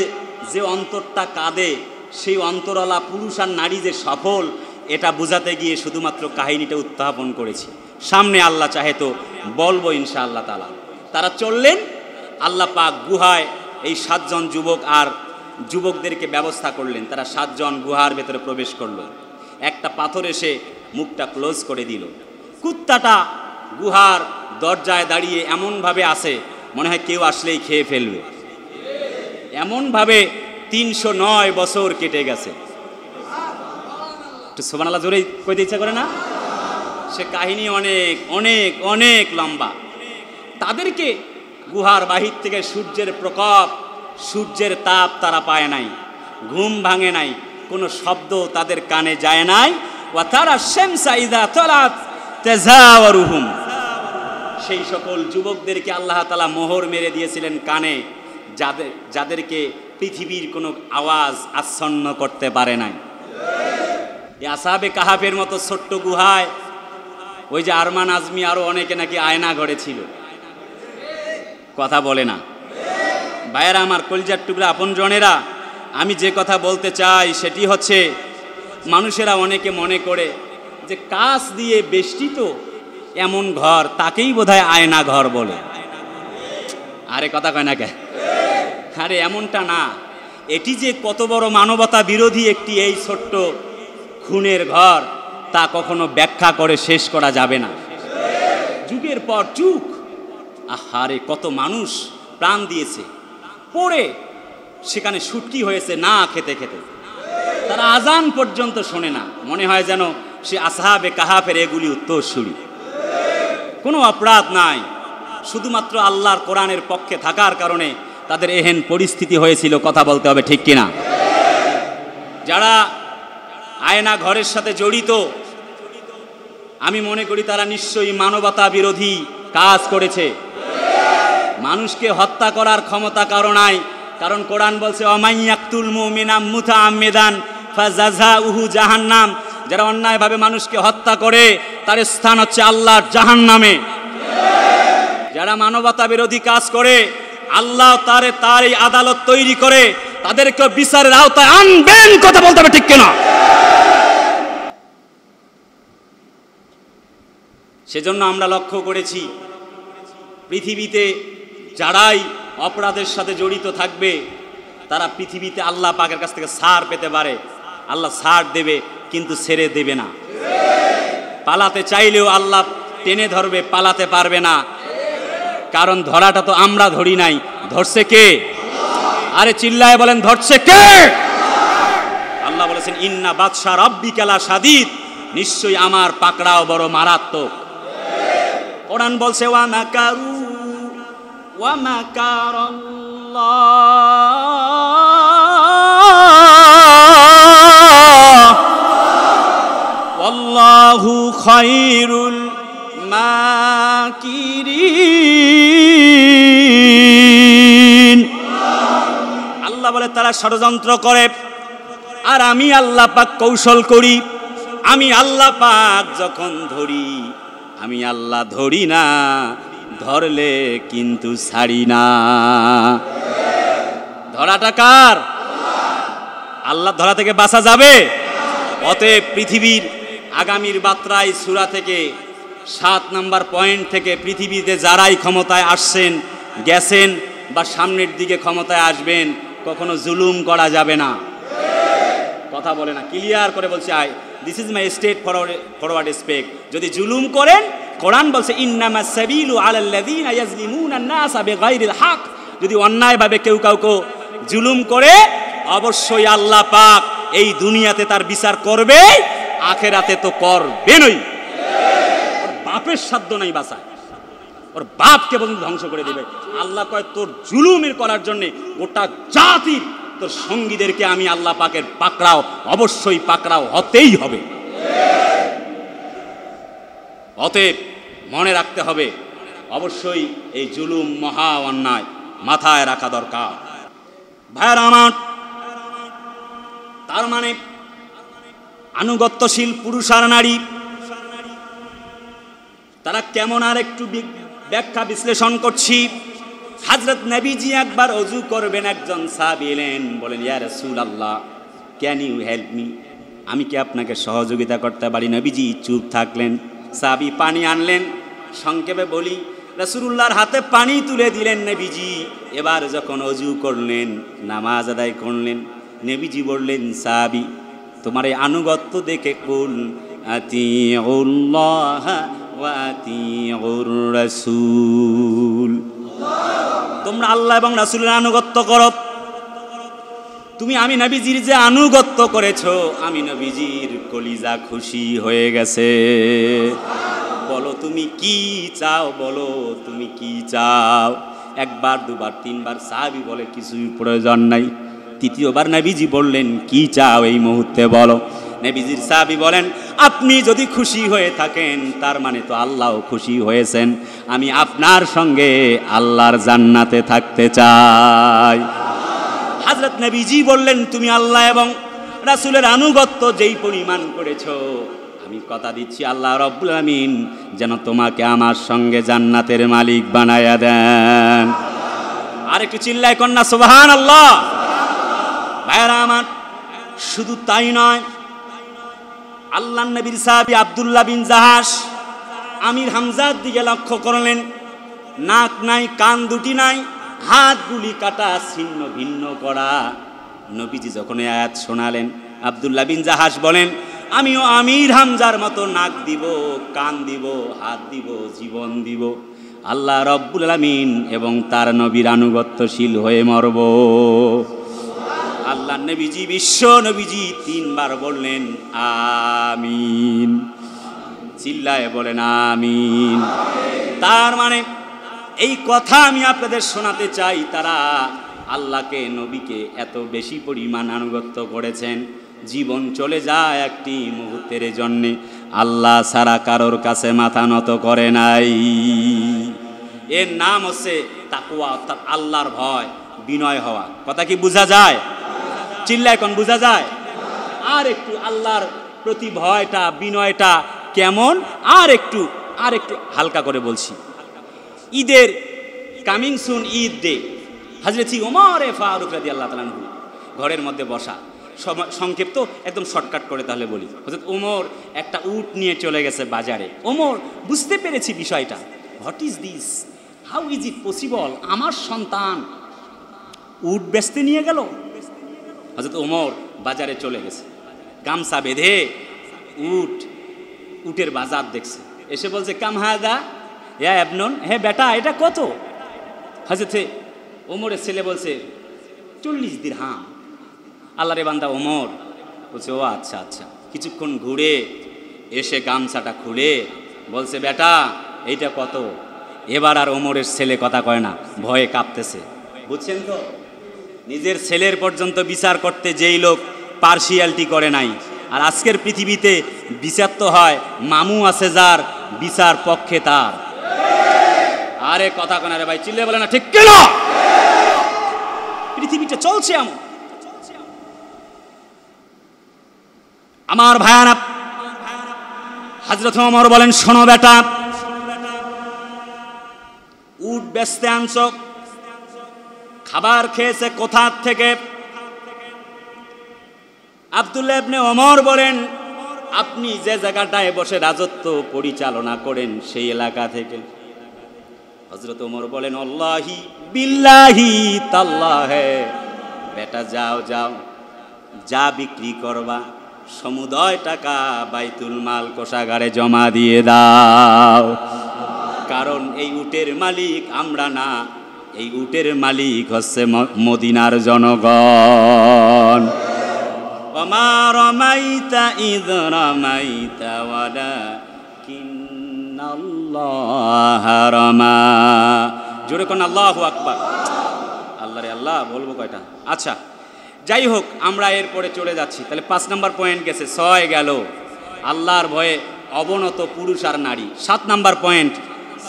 যে অন্তরটা কাঁদে, সেই অন্তরওয়ালা পুরুষ আর নারী যে সফল, এটা বোঝাতে গিয়ে শুধুমাত্র কাহিনীটা উত্থাপন করেছি। সামনে আল্লাহ চাহে তো বলবো ইনশাআল্লাহ তাআলা। তারা চললেন, আল্লাহ পাক গুহায় এই 7 জন যুবক আর যুবকদেরকে ব্যবস্থা করলেন। তারা 7 জন গুহার ভেতরে প্রবেশ করলো। একটা পাথর এসে মুখটা ক্লোজ করে দিল। কুত্তাটা গুহার দরজায় দাঁড়িয়ে এমনভাবে আসে, মনে হয় কেউ আসলেই খেয়ে ফেলবে। এমনভাবে 309 বছর কেটে গেছে। একটু সুবহানাল্লাহ জোরে কইতে ইচ্ছা করে না? সে কাহিনী অনেক অনেক অনেক লম্বা। তাদেরকে গুহার বাহির থেকে সূর্যের প্রকোপ, সূর্যের তাপ তারা পায় নাই, ঘুম ভাঙে নাই, কোনো শব্দ তাদের কানে যায় নাই। ওয়া তারা শামসা ইযা তালাত তাযাওয়ারুহুম, সেই সকল যুবকদেরকে আল্লাহ তাআলা মোহর মেরে দিয়েছিলেন কানে, যাদেরকে পৃথিবীর কোনো আওয়াজ আচ্ছন্ন করতে পারে নাই। এই আসহাবে কাহাফের মতো ছোট্ট গুহায় ওই যে আরমান আজমি আরো অনেকে নাকি আয়না ঘরে ছিল, কথা বলে না। ভাইয়েরা আমার, কলিজার টুকরা আপনজনেরা, আমি যে কথা বলতে চাই সেটি হচ্ছে, মানুষেরা অনেকে মনে করে যে কাঁচ দিয়ে বেষ্টিত এমন ঘর, তাকেই বোধহয় আয়না ঘর বলে। আরে কথা কয় না কে? আরে এমনটা না। এটি যে কত বড় মানবতা বিরোধী একটি এই ছোট্ট খুনের ঘর, তা কখনো ব্যাখ্যা করে শেষ করা যাবে না। যুগের পর যুগ আহারে কত মানুষ প্রাণ দিয়েছে, পড়ে সেখানে শুটকি হয়েছে না খেতে খেতে। তারা আজান পর্যন্ত শোনে না, মনে হয় যেন সে আসহাবে কাহাফের এগুলি উত্তরসূরি। কোনো অপরাধ নাই, শুধুমাত্র আল্লাহর কোরআনের পক্ষে থাকার কারণে তাদের এহেন পরিস্থিতি হয়েছিল। কথা বলতে হবে, ঠিক কিনা? যারা আয়না ঘরের সাথে জড়িত, আমি মনে করি তারা নিশ্চয়ই মানবতা বিরোধী কাজ করেছে। মানুষকে হত্যা করার ক্ষমতা কারো নাই, কারণ কোরআন বলছে অমাইয়াকতুল মুমিনাম মুতাআম্মিদান ফাজাযাউহু জাহান্নাম। যারা অন্যায়ভাবে মানুষকে হত্যা করে তার স্থান হচ্ছে আল্লাহর জাহান্নামে। যারা মানবতা বিরোধী কাজ করে, আল্লাহ তার এই আদালত তৈরি করে তাদেরকে বিচারের আওতায় আনবেন। কথা বলতে হবে, ঠিক কিনা? সেজন্য আমরা লক্ষ্য করেছি, পৃথিবীতে যারাই অপরাধের সাথে জড়িত থাকবে, তারা পৃথিবীতে আল্লাহ পাকের কাছ থেকে ছাড় পেতে পারে। আল্লাহ ছাড় দেবে, কিন্তু ছেড়ে দেবে না। পালাতে চাইলেও আল্লাহ টেনে ধরবে, পালাতে পারবে না। কারণ ধরাটা তো আমরা ধরি নাই, ধরছে কে? আরে চিল্লায় বলেন, ধরছে কে? আল্লাহ বলেছেন ইন্না বাদশা রাব্বিকা লাশাদীদ, নিশ্চয়ই আমার পাকড়াও বড় মারাত্মক। কোরআন বলছে ওয়া মাকারু ওয়া মাকারাল্লাহ ওয়াল্লাহু খায়রুল মাকিরিন। ষড়যন্ত্র করে, আর আমি আল্লাহ পাক কৌশল করি। আমি আল্লাহ পাক যখন ধরি, আমি আল্লাহ ধরি না, ধরলে কিন্তু ছাড়ি না। ধরাটা কার? আল্লাহ ধরা থেকে বাঁচা যাবে? অতএব পৃথিবীর আগামীর বার্তায় সূরা থেকে 7 নম্বর পয়েন্ট থেকে পৃথিবীতে যারাই ক্ষমতায় আসছেন, গেছেন বা সামনের দিকে ক্ষমতায় আসবেন, কখনো জুলুম করা যাবে না। কথা বলে না, ক্লিয়ার করে বলছে, this is my straightforward speak. যদি জুলুম করেন, কোরআন বলছে ইন্নামাস সাবিলু আলাল্লাযিনা ইয়াজলিমুনান নাসা বিগাইরিল হক। যদি অন্যায়ভাবে কেউ কাউকে জুলুম করে, অবশ্যই আল্লাহ পাক এই দুনিয়াতে তার বিচার করবে, আখেরাতে তো করবেনই। ওর বাপের সাধ্য নাই বাঁচায়, ওর বাপকে বন্ধু ধ্বংস করে দিবে। আল্লাহ কয় তোর জুলুমের করার জন্য গোটা জাতির, তোর সঙ্গীদেরকে আমি আল্লাহ পাকের পাকড়াও, অবশ্যই পাকড়াও হতেই হবে। অতএব মনে রাখতে হবে, অবশ্যই এই জুলুম মহা অন্যায়, মাথায় রাখা দরকার। ভাইরা আমার, তার মানে আনুগত্যশীল পুরুষ আর নারী তারা কেমন আর একটু ব্যাখ্যা বিশ্লেষণ করছি। হযরত নবীজি একবার ওযু করবেন, একজন সাহাবী এলেন, বলেন ইয়া রাসূলুল্লাহ ক্যান ইউ হেল্প মি, আমি কি আপনাকে সহযোগিতা করতে পারি? নবীজি চুপ থাকলেন। সাহাবী পানি আনলেন, সংক্ষেপে বলি রাসূলুল্লাহর হাতে পানি তুলে দিলেন নবীজি। এবার যখন ওযু করলেন, নামাজ আদায় করলেন, নবীজি বললেন সাহাবী তোমার এই আনুগত্য দেখে কুল আতিউল্লাহ ওয়া আতিউর রাসূল, তোমরা আল্লাহ এবং রাসূলের আনুগত্য করো। আমি নবীজির যে আনুগত্য করেছো, আমি নবীজির কলিজা খুশি হয়ে গেছে। বলো তুমি কি চাও, বলো তুমি কি চাও। একবার দুবার তিনবার সাহাবী বলে কিছুই প্রয়োজন নাই। তৃতীয়বার নবীজি বললেন কি চাও এই মুহূর্তে বলো। নবীজির সাহাবী বলেন আপনি যদি খুশি হয়ে থাকেন, তার মানে তো আল্লাহও খুশি হয়েছেন। আমি আপনার সঙ্গে আল্লাহর জান্নাতে থাকতে চাই। হযরত নবীজি বললেন তুমি আল্লাহ এবং রাসূলের আনুগত্য যেই পরিমাণ করেছো, আমি কথা দিচ্ছি আল্লাহ রাব্বুল আমিন যেন তোমাকে আমার সঙ্গে জান্নাতের মালিক বানায়া দেন। আর একটু চিল্লায় কন্যা সুবহানাল্লাহ। ভাইরা আমার, শুধু তাই নয়, আল্লাহর নবীর সাহাবী আব্দুল্লাহ বিন জাহাশ আমির হামজার দিকে লক্ষ্য করলেন। নাক নাই, কান দুটি নাই, হাতগুলি কাটা, ছিন্ন ভিন্ন করা। নবীজি যখন এই আয়াত শোনালেন, আব্দুল্লাহ বিন জাহাশ বলেন আমিও আমির হামজার মতো নাক দিব, কান দিব, হাত দিব, জীবন দিব, আল্লাহ রাব্বুল আলামিন এবং তার নবীর আনুগত্যশীল হয়ে মরব। আল্লাহ নবীজি, বিশ্ব নবীজি 3 বার বললেন আমিন। চিল্লায় বলেন আমিন। তার মানে এই কথা আমি আপনাদের শোনাতে চাই, তারা আল্লাহকে, নবীকে এত বেশি পরিমাণ আনুগত্য করেছেন, জীবন চলে যায় একটি মুহূর্তের জন্যে, আল্লাহ ছাড়া কারোর কাছে মাথা নত করে নাই। এর নাম হচ্ছে তাকওয়া, অর্থাৎ আল্লাহর ভয়, বিনয় হওয়া। কথা কি বোঝা যায়? চিল্লায় কোন বোঝা যায়? আর একটু আল্লাহর প্রতি ভয়টা, বিনয়টা কেমন, আর একটু হালকা করে বলছি। ঈদের কামিং সুন, ঈদ ডে, হযরত ওমর ফারুক রাদিয়াল্লাহু তাআলা আনহু ঘরের মধ্যে বসা। সংক্ষিপ্ত একদম শর্টকাট করে তাহলে বলি, হযরত ওমর একটা উট নিয়ে চলে গেছে বাজারে। ওমর বুঝতে পেরেছি বিষয়টা, what is this, how is it possible, আমার সন্তান উট বেচতে নিয়ে গেল। হযরত ওমর বাজারে চলে গেছে, গামছা বেঁধে উটের বাজার দেখছে, এসে বলছে কাম হাদা ইয়া ইবনুন, হে বেটা এটা কত? হযরত ওমরের ছেলে বলছে 40 দিরহাম। আল্লাহরে বান্দা ওমর বলছে ও আচ্ছা আচ্ছা। কিছুক্ষণ ঘুরে এসে গামছাটা খুলে বলছে বেটা এইটা কত? এবার আর ওমরের ছেলে কথা কয় না, ভয়ে কাঁপতেছে। বুঝছেন তো, নিজের ছেলের পর্যন্ত বিচার করতে যেই লোক পার্সিয়ালিটি করে নাই। আর আজকের পৃথিবীতে বিচার তো হয় মামু আছে যার, বিচার পক্ষে তার। আরে কথা কোন রে ভাই, চিল্লে বলে না ঠিক কেন? পৃথিবীটা চলছে এমন। আমার ভাইয়ারা, হযরত ওমর বলেন, শোনো বেটা, উট বেচতে আনছ, খাবার খেয়েছে কোথা থেকে? আব্দুল্লাহ ইবনে ওমর বলেন, আপনি যে জায়গাটায় বসে রাজত্ব পরিচালনা করেন সেই এলাকা থেকে। হযরত ওমর বলেন, আল্লাহি বিল্লাহি তাল্লাহে, বেটা যাও যাও, যা বিক্রি করবা সমুদয় টাকা বাইতুল মাল কোষাগারে জমা দিয়ে দাও। কারণ এই উটের মালিক আমরা না, এই উটের মালিক হচ্ছে মদিনার জনগণ। ওমা রামাইতা ইয রামাইতা ওয়ালাকিন্নাল্লাহা রামা। জোরে কোন আল্লাহু আকবার। আল্লাহ রে আল্লাহ, বলবো কয়টা? আচ্ছা, যাই হোক, আমরা এরপরে চলে যাচ্ছি। তাহলে 5 নম্বর পয়েন্ট গেছে, 6 গেল, আল্লাহর ভয়ে অবনত পুরুষ আর নারী। 7 নম্বর পয়েন্ট,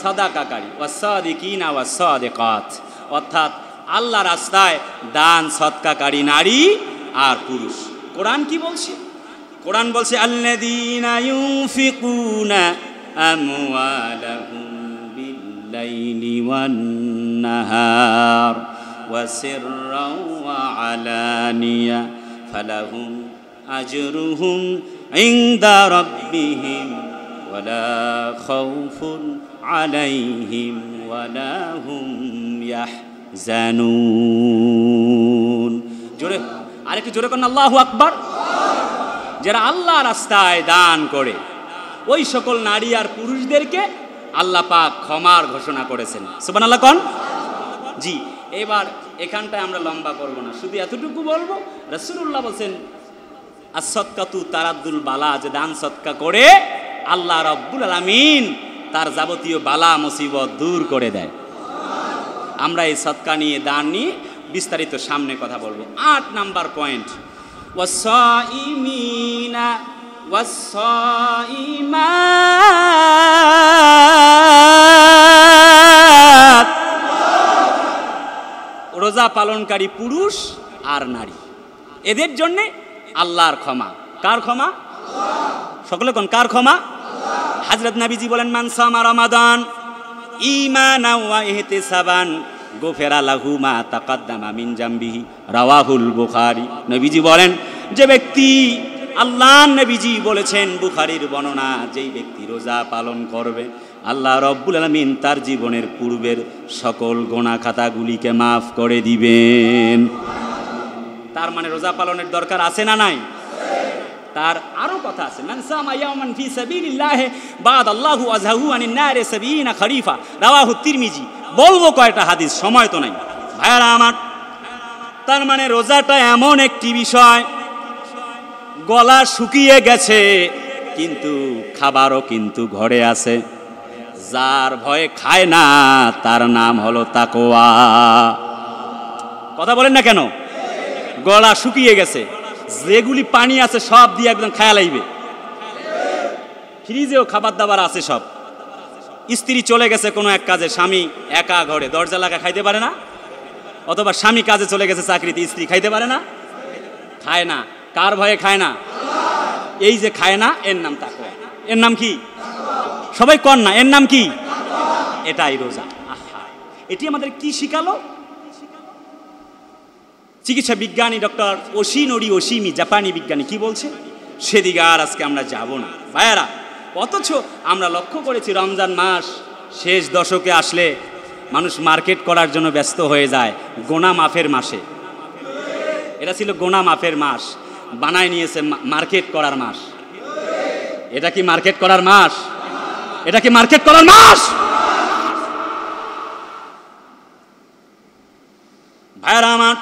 সাদাকাকারী, ওয়াসাদিকিনা ওয়াসাদিকাত, অর্থাৎ আল্লাহ রাস্তায় দান সদকাকারী নারী আর পুরুষ। কোরআন কি বলছে? কোরআন বলছে, আল্লাযীনা ইউনফিকুনা আমওয়ালাহুম বিল্লাইলি ওয়ান নাহার وسرا وعلانية فلهم أجرهم عند ربهم ولا خوف عليهم ولا هم يحزنون। জোরে আরেকটু জোরে করুন আল্লাহু আকবার। যারা আল্লাহ রাস্তায় দান করে ওই সকল নারী আর পুরুষদেরকে আল্লাহ পাক ক্ষমার ঘোষণা করেছেন। সুবহানাল্লাহ কোন? জি, এবার এখানটায় আমরা লম্বা করব না, শুধু এতটুকু বলবো, রাসূলুল্লাহ বলেন, as-সাদকাতু তারাদ্দুল বালা, যে দান সদকা করে আল্লাহ রাব্বুল আলামিন তার যাবতীয় বালা মুসিবত দূর করে দেয়। আমরা এই সদকা নিয়ে, দান নিয়ে বিস্তারিত সামনে কথা বলবো। 8 নাম্বার পয়েন্ট, ওয়াসাইমিনা ওয়াসাইমাত, রোজা পালনকারী পুরুষ আর নারী, এদের জন্য আল্লাহর ক্ষমা। কার ক্ষমা? সকলে কোন কার ক্ষমা? হযরত নবীজি বলেন, মান সামা রমাদান ঈমানান ওয়া ইহতিসাবান গুফিরা লাহু মা তাকাদ্দামা মিন জামবিহি, রাওয়াহুল বুখারী। নবীজি বলেন, যে ব্যক্তি, আল্লাহ নবীজি বলেছেন, বুখারীর বর্ণনা, যেই ব্যক্তি রোজা পালন করবে আল্লাহ রব্বুল আলামিন তার জীবনের পূর্বের সকল গুনাহ খাতাগুলিকে মাফ করে দিবেন। তার মানে রোজা পালনের দরকার আছে না নাই? তার আরো কথা আছে, মান সামা ইয়াওমান ফি সাবিলিল্লাহ বাদাল্লাহু আযহাহু আনিন নার 70 খরিফা, রাওয়াহু তিরমিজি। বলবো কয়টা হাদিস, সময় তো নাই ভাইরা আমার। তার মানে রোজাটা এমন একটি বিষয়, গলা শুকিয়ে গেছে কিন্তু খাবারও কিন্তু ঘরে আছে। যার ভয়ে খায় না তার নাম হলো তাকওয়া। কথা বলেন না কেন? গলা শুকিয়ে গেছে, যেগুলি পানি আছে সব দিয়ে একদম খায়া লাইবে, ফ্রিজেও খাবার দাবার আছে সব। স্ত্রী চলে গেছে কোনো এক কাজে, স্বামী একা ঘরে, দরজা লাগা খাইতে পারে না, অথবা স্বামী কাজে চলে গেছে চাকরিতে, স্ত্রী খাইতে পারে না, খায় না। কার ভয়ে খায় না? এই যে খায় না, এর নাম তাকওয়া। এর নাম কি? সবাই কর না, এর নাম কি? এটাই রোজা। আহা, এটি আমাদের কি শিখালো? চিকিৎসা বিজ্ঞানী ডক্টর ওশিনোরি ওশিমি, জাপানি বিজ্ঞানী, কি বলছে সেদিকে আর আজকে আমরা যাব না ভাইয়ারা। অথচ আমরা লক্ষ্য করেছি রমজান মাস শেষ দশকে আসলে মানুষ মার্কেট করার জন্য ব্যস্ত হয়ে যায়। গোনা মাফের মাসে, এটা ছিল গোনা মাফের মাস, বানায় নিয়েছে মার্কেট করার মাস। এটা কি মার্কেট করার মাস? এটা কি মার্কেট করার মাস? ভাইয়ারা আমার,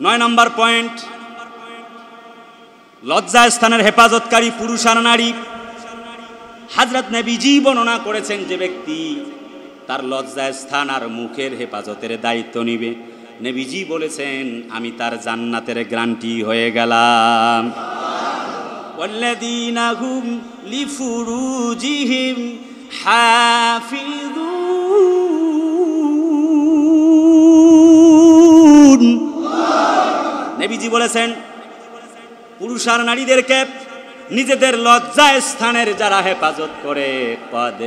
9 নম্বর পয়েন্ট, লজ্জা স্থানের হেফাজতকারী পুরুষ আর নারী। হযরত নবীজি বর্ণনা করেছেন, যে ব্যক্তি তার লজ্জা স্থান আর মুখের হেফাজতের দায়িত্ব নিবে, নবীজি বলেছেন আমি তার জান্নাতের গ্যারান্টি হয়ে গেলাম। ওয়াল্লাযীনা হুম লিফুরুজিহিম হাফিজুন, নবীজি বলেছেন পুরুষ আর নারীদেরকে নিজেদের লজ্জা স্থানের যারা হেফাজত করে, কদ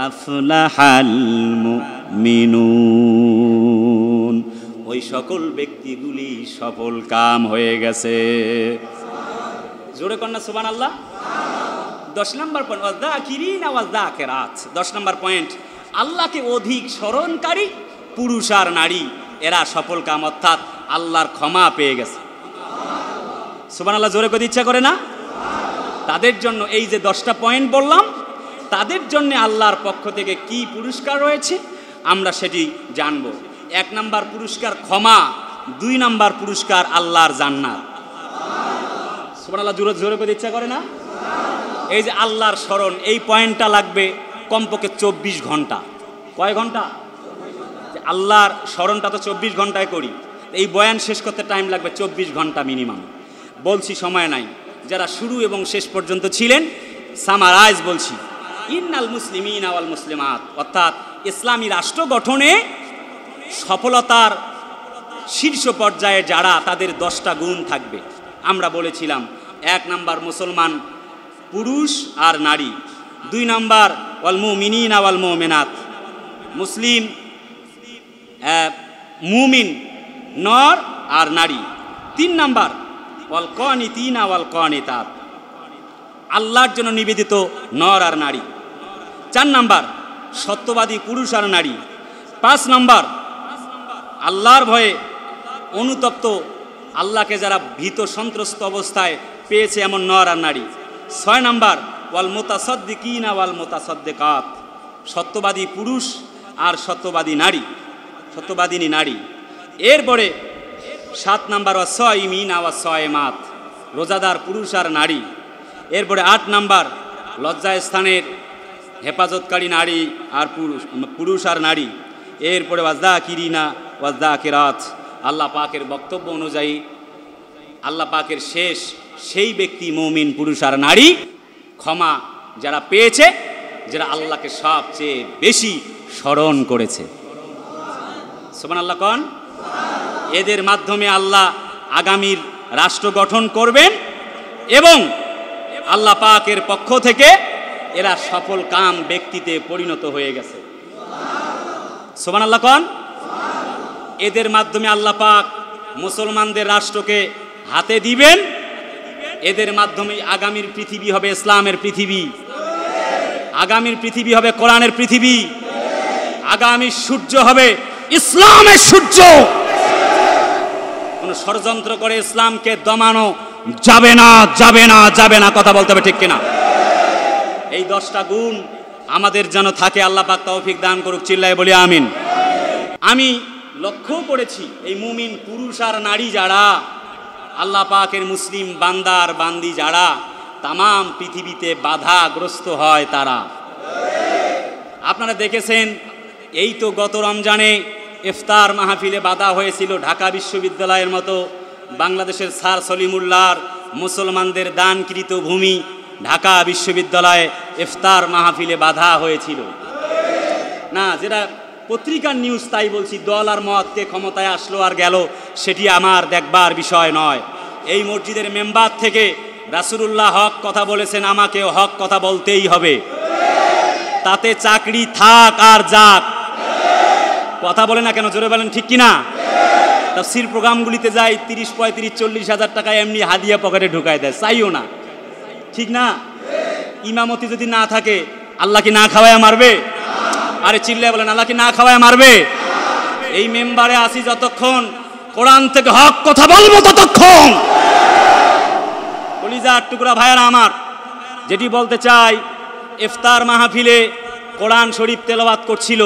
আফলাহাল মুমিনুন, ওই সকল ব্যক্তিগুলি সফল কাম হয়ে গেছে। জোরে কন্যা সুবহানাল্লাহ। 10 নম্বর পয়েন্ট, ওয়াযাকিরিনা ওয়াযাকিরাত। 10 নম্বর পয়েন্ট, আল্লাহকে অধিক স্মরণকারী পুরুষ আর নারী এরা সফল কাম, অর্থাৎ আল্লাহর ক্ষমা পেয়ে গেছে। সুবহানাল্লাহ জোরে করে ইচ্ছা করে না? তাদের জন্য এই যে 10টা পয়েন্ট বললাম, তাদের জন্য আল্লাহর পক্ষ থেকে কি পুরস্কার রয়েছে আমরা সেটি জানব। 1 নাম্বার পুরস্কার ক্ষমা, 2 নাম্বার পুরস্কার আল্লাহর জান্নাত। সুবহানাল্লাহ জোরে জোরে করে ইচ্ছা করে না? এই যে আল্লাহর স্মরণ, এই পয়েন্টটা লাগবে কমপক্ষে 24 ঘন্টা। কয় ঘন্টা? আল্লাহর স্মরণটা তো 24 ঘন্টায় করি, এই বয়ান শেষ করতে টাইম লাগবে 24 ঘন্টা মিনিমাম। বলছি সময় নাই, যারা শুরু এবং শেষ পর্যন্ত ছিলেন সামারাইজ বলছি। ইন্নাল মুসলিমিনা ওয়াল মুসলিমাত, অর্থাৎ ইসলামী রাষ্ট্র গঠনে সফলতার শীর্ষ পর্যায়ে যারা, তাদের 10টা গুণ থাকবে। আমরা বলেছিলাম 1 নাম্বার মুসলমান পুরুষ আর নারী, 2 নাম্বার ওয়াল মুমিনিনা ওয়াল মুমিনাত, মুসলিম মুমিন নর আর নারী। 3 নাম্বার ওয়াল কানিতিনা ওয়াল কানিতাত, আল্লাহর জন্য নিবেদিত নর আর নারী। 4 নাম্বার সত্যবাদী পুরুষ আর নারী। 5 নাম্বার আল্লাহর ভয়ে অনুতপ্ত, আল্লাহকে যারা ভীত সন্ত্রস্ত অবস্থায় পেয়েছে এমন নর আর নারী। 6 নাম্বার ওয়াল মুতাসাদ্দিকিনা ওয়াল মুতাসাদ্দিকাত, সত্যবাদী পুরুষ আর সত্যবাদী নারী, সত্যবাদিনী নারী। এরপরে 7 নাম্বার ওয়াসাইমিনা ওয়াসাইমাত, রোজাদার পুরুষ আর নারী। এরপরে 8 নাম্বার লজ্জা স্থানের হেফাজতকারী নারী আর পুরুষ আর নারী। এরপরে ওয়াযাকিরিনা ওয়াযাকিরাত, আল্লাহ পাকের বক্তব্য অনুযায়ী আল্লাহ পাকের শেষ সেই ব্যক্তি মুমিন পুরুষ আর নারী ক্ষমা যারা পেয়েছে, যারা আল্লাহকে সবচেয়ে বেশি স্মরণ করেছে। সুবহানাল্লাহ কোন? এদের মাধ্যমে আল্লাহ আগামীর রাষ্ট্র গঠন করবেন এবং আল্লাহ পাকের পক্ষ থেকে এরা সফল কাম ব্যক্তিতে পরিণত হয়ে গেছে। সুবহানাল্লাহ কোন? এদের মাধ্যমে আল্লাহ পাক মুসলমানদের রাষ্ট্রকে হাতে দিবেন। এদের মাধ্যমে আগামীর পৃথিবী হবে ইসলামের পৃথিবী, আগামীর পৃথিবী হবে কোরআনের পৃথিবী, আগামীর সূর্য হবে ইসলামের সূর্য। কোন ষড়যন্ত্র করে ইসলামকে দমানো যাবে না, যাবে না, যাবে না, কথা বলতে হবে ঠিক কিনা? এই 10টা গুণ আমাদের যেন থাকে, আল্লাহ পাক তৌফিক দান করুক, চিল্লায় বলি আমিন। আমি লক্ষ্য করেছি এই মুমিন পুরুষ আর নারী যারা, আল্লাহ পাকের মুসলিম বান্দার বান্দি যারা তামাম পৃথিবীতে বাধাগ্রস্ত হয় তারা। আপনারা দেখেছেন এই তো গত রমজানে ইফতার মাহফিলে বাধা হয়েছিল ঢাকা বিশ্ববিদ্যালয়ের মতো বাংলাদেশের স্যার সলিমুল্লাহর মুসলমানদের দানকৃত ভূমি ঢাকা বিশ্ববিদ্যালয়ে ইফতার মাহফিলে বাধা হয়েছিল না, যেটা পত্রিকার নিউজ তাই বলছি। দল আর মতকে ক্ষমতায় আসলো আর গেল সেটি আমার দেখবার বিষয় নয়। এই মসজিদের মেম্বার থেকে রাসূলুল্লাহ হক কথা বলেছেন, আমাকেও হক কথা বলতেই হবে, তাতে চাকরি থাক আর যাক। কথা বলে না কেন? জোরে বলেন ঠিক কিনা? তাফসীর প্রোগ্রামগুলিতে যাই 30, 35, 40 হাজার টাকা এমনি হাদিয়া পকেটে ঢুকায় দেয়, চাইও না, ঠিক না? ইমামতি যদি না থাকে আল্লাহ কি না খাওয়ায় মারবে? আরে চিল্লায় বলেন, আল্লাহ কি না খাওয়ায় মারবে? এই মেম্বারে আসি যতক্ষণ কোরআন থেকে হক কথা বলবো ততক্ষণ। কলিজার টুকরা ভাইয়ারা আমার, যেটি বলতে চাই, ইফতার মাহফিলে কোরআন শরীফ তেলাওয়াত করছিল,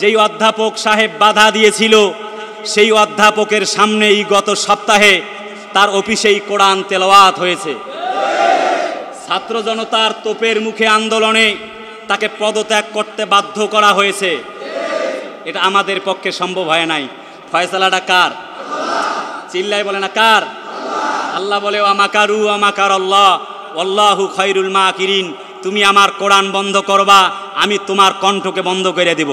যেই অধ্যাপক সাহেব বাধা দিয়েছিল সেই অধ্যাপকের সামনেই গত সপ্তাহে তার অফিসেই কোরআন তেলাওয়াত হয়েছে। ছাত্র জনতার তোপের মুখে আন্দোলনে তাকে পদত্যাগ করতে বাধ্য করা হয়েছে। এটা আমাদের পক্ষে সম্ভব হয় নাই। ফয়সালাটা কার? চিল্লাই বলে না কার? আল্লাহ বলে আমাকারু আমাকার আল্লাহ আল্লাহু খায়রুল মাকিরিন, তুমি আমার কোরআন বন্ধ করবা, আমি তোমার কণ্ঠকে বন্ধ করে দেব।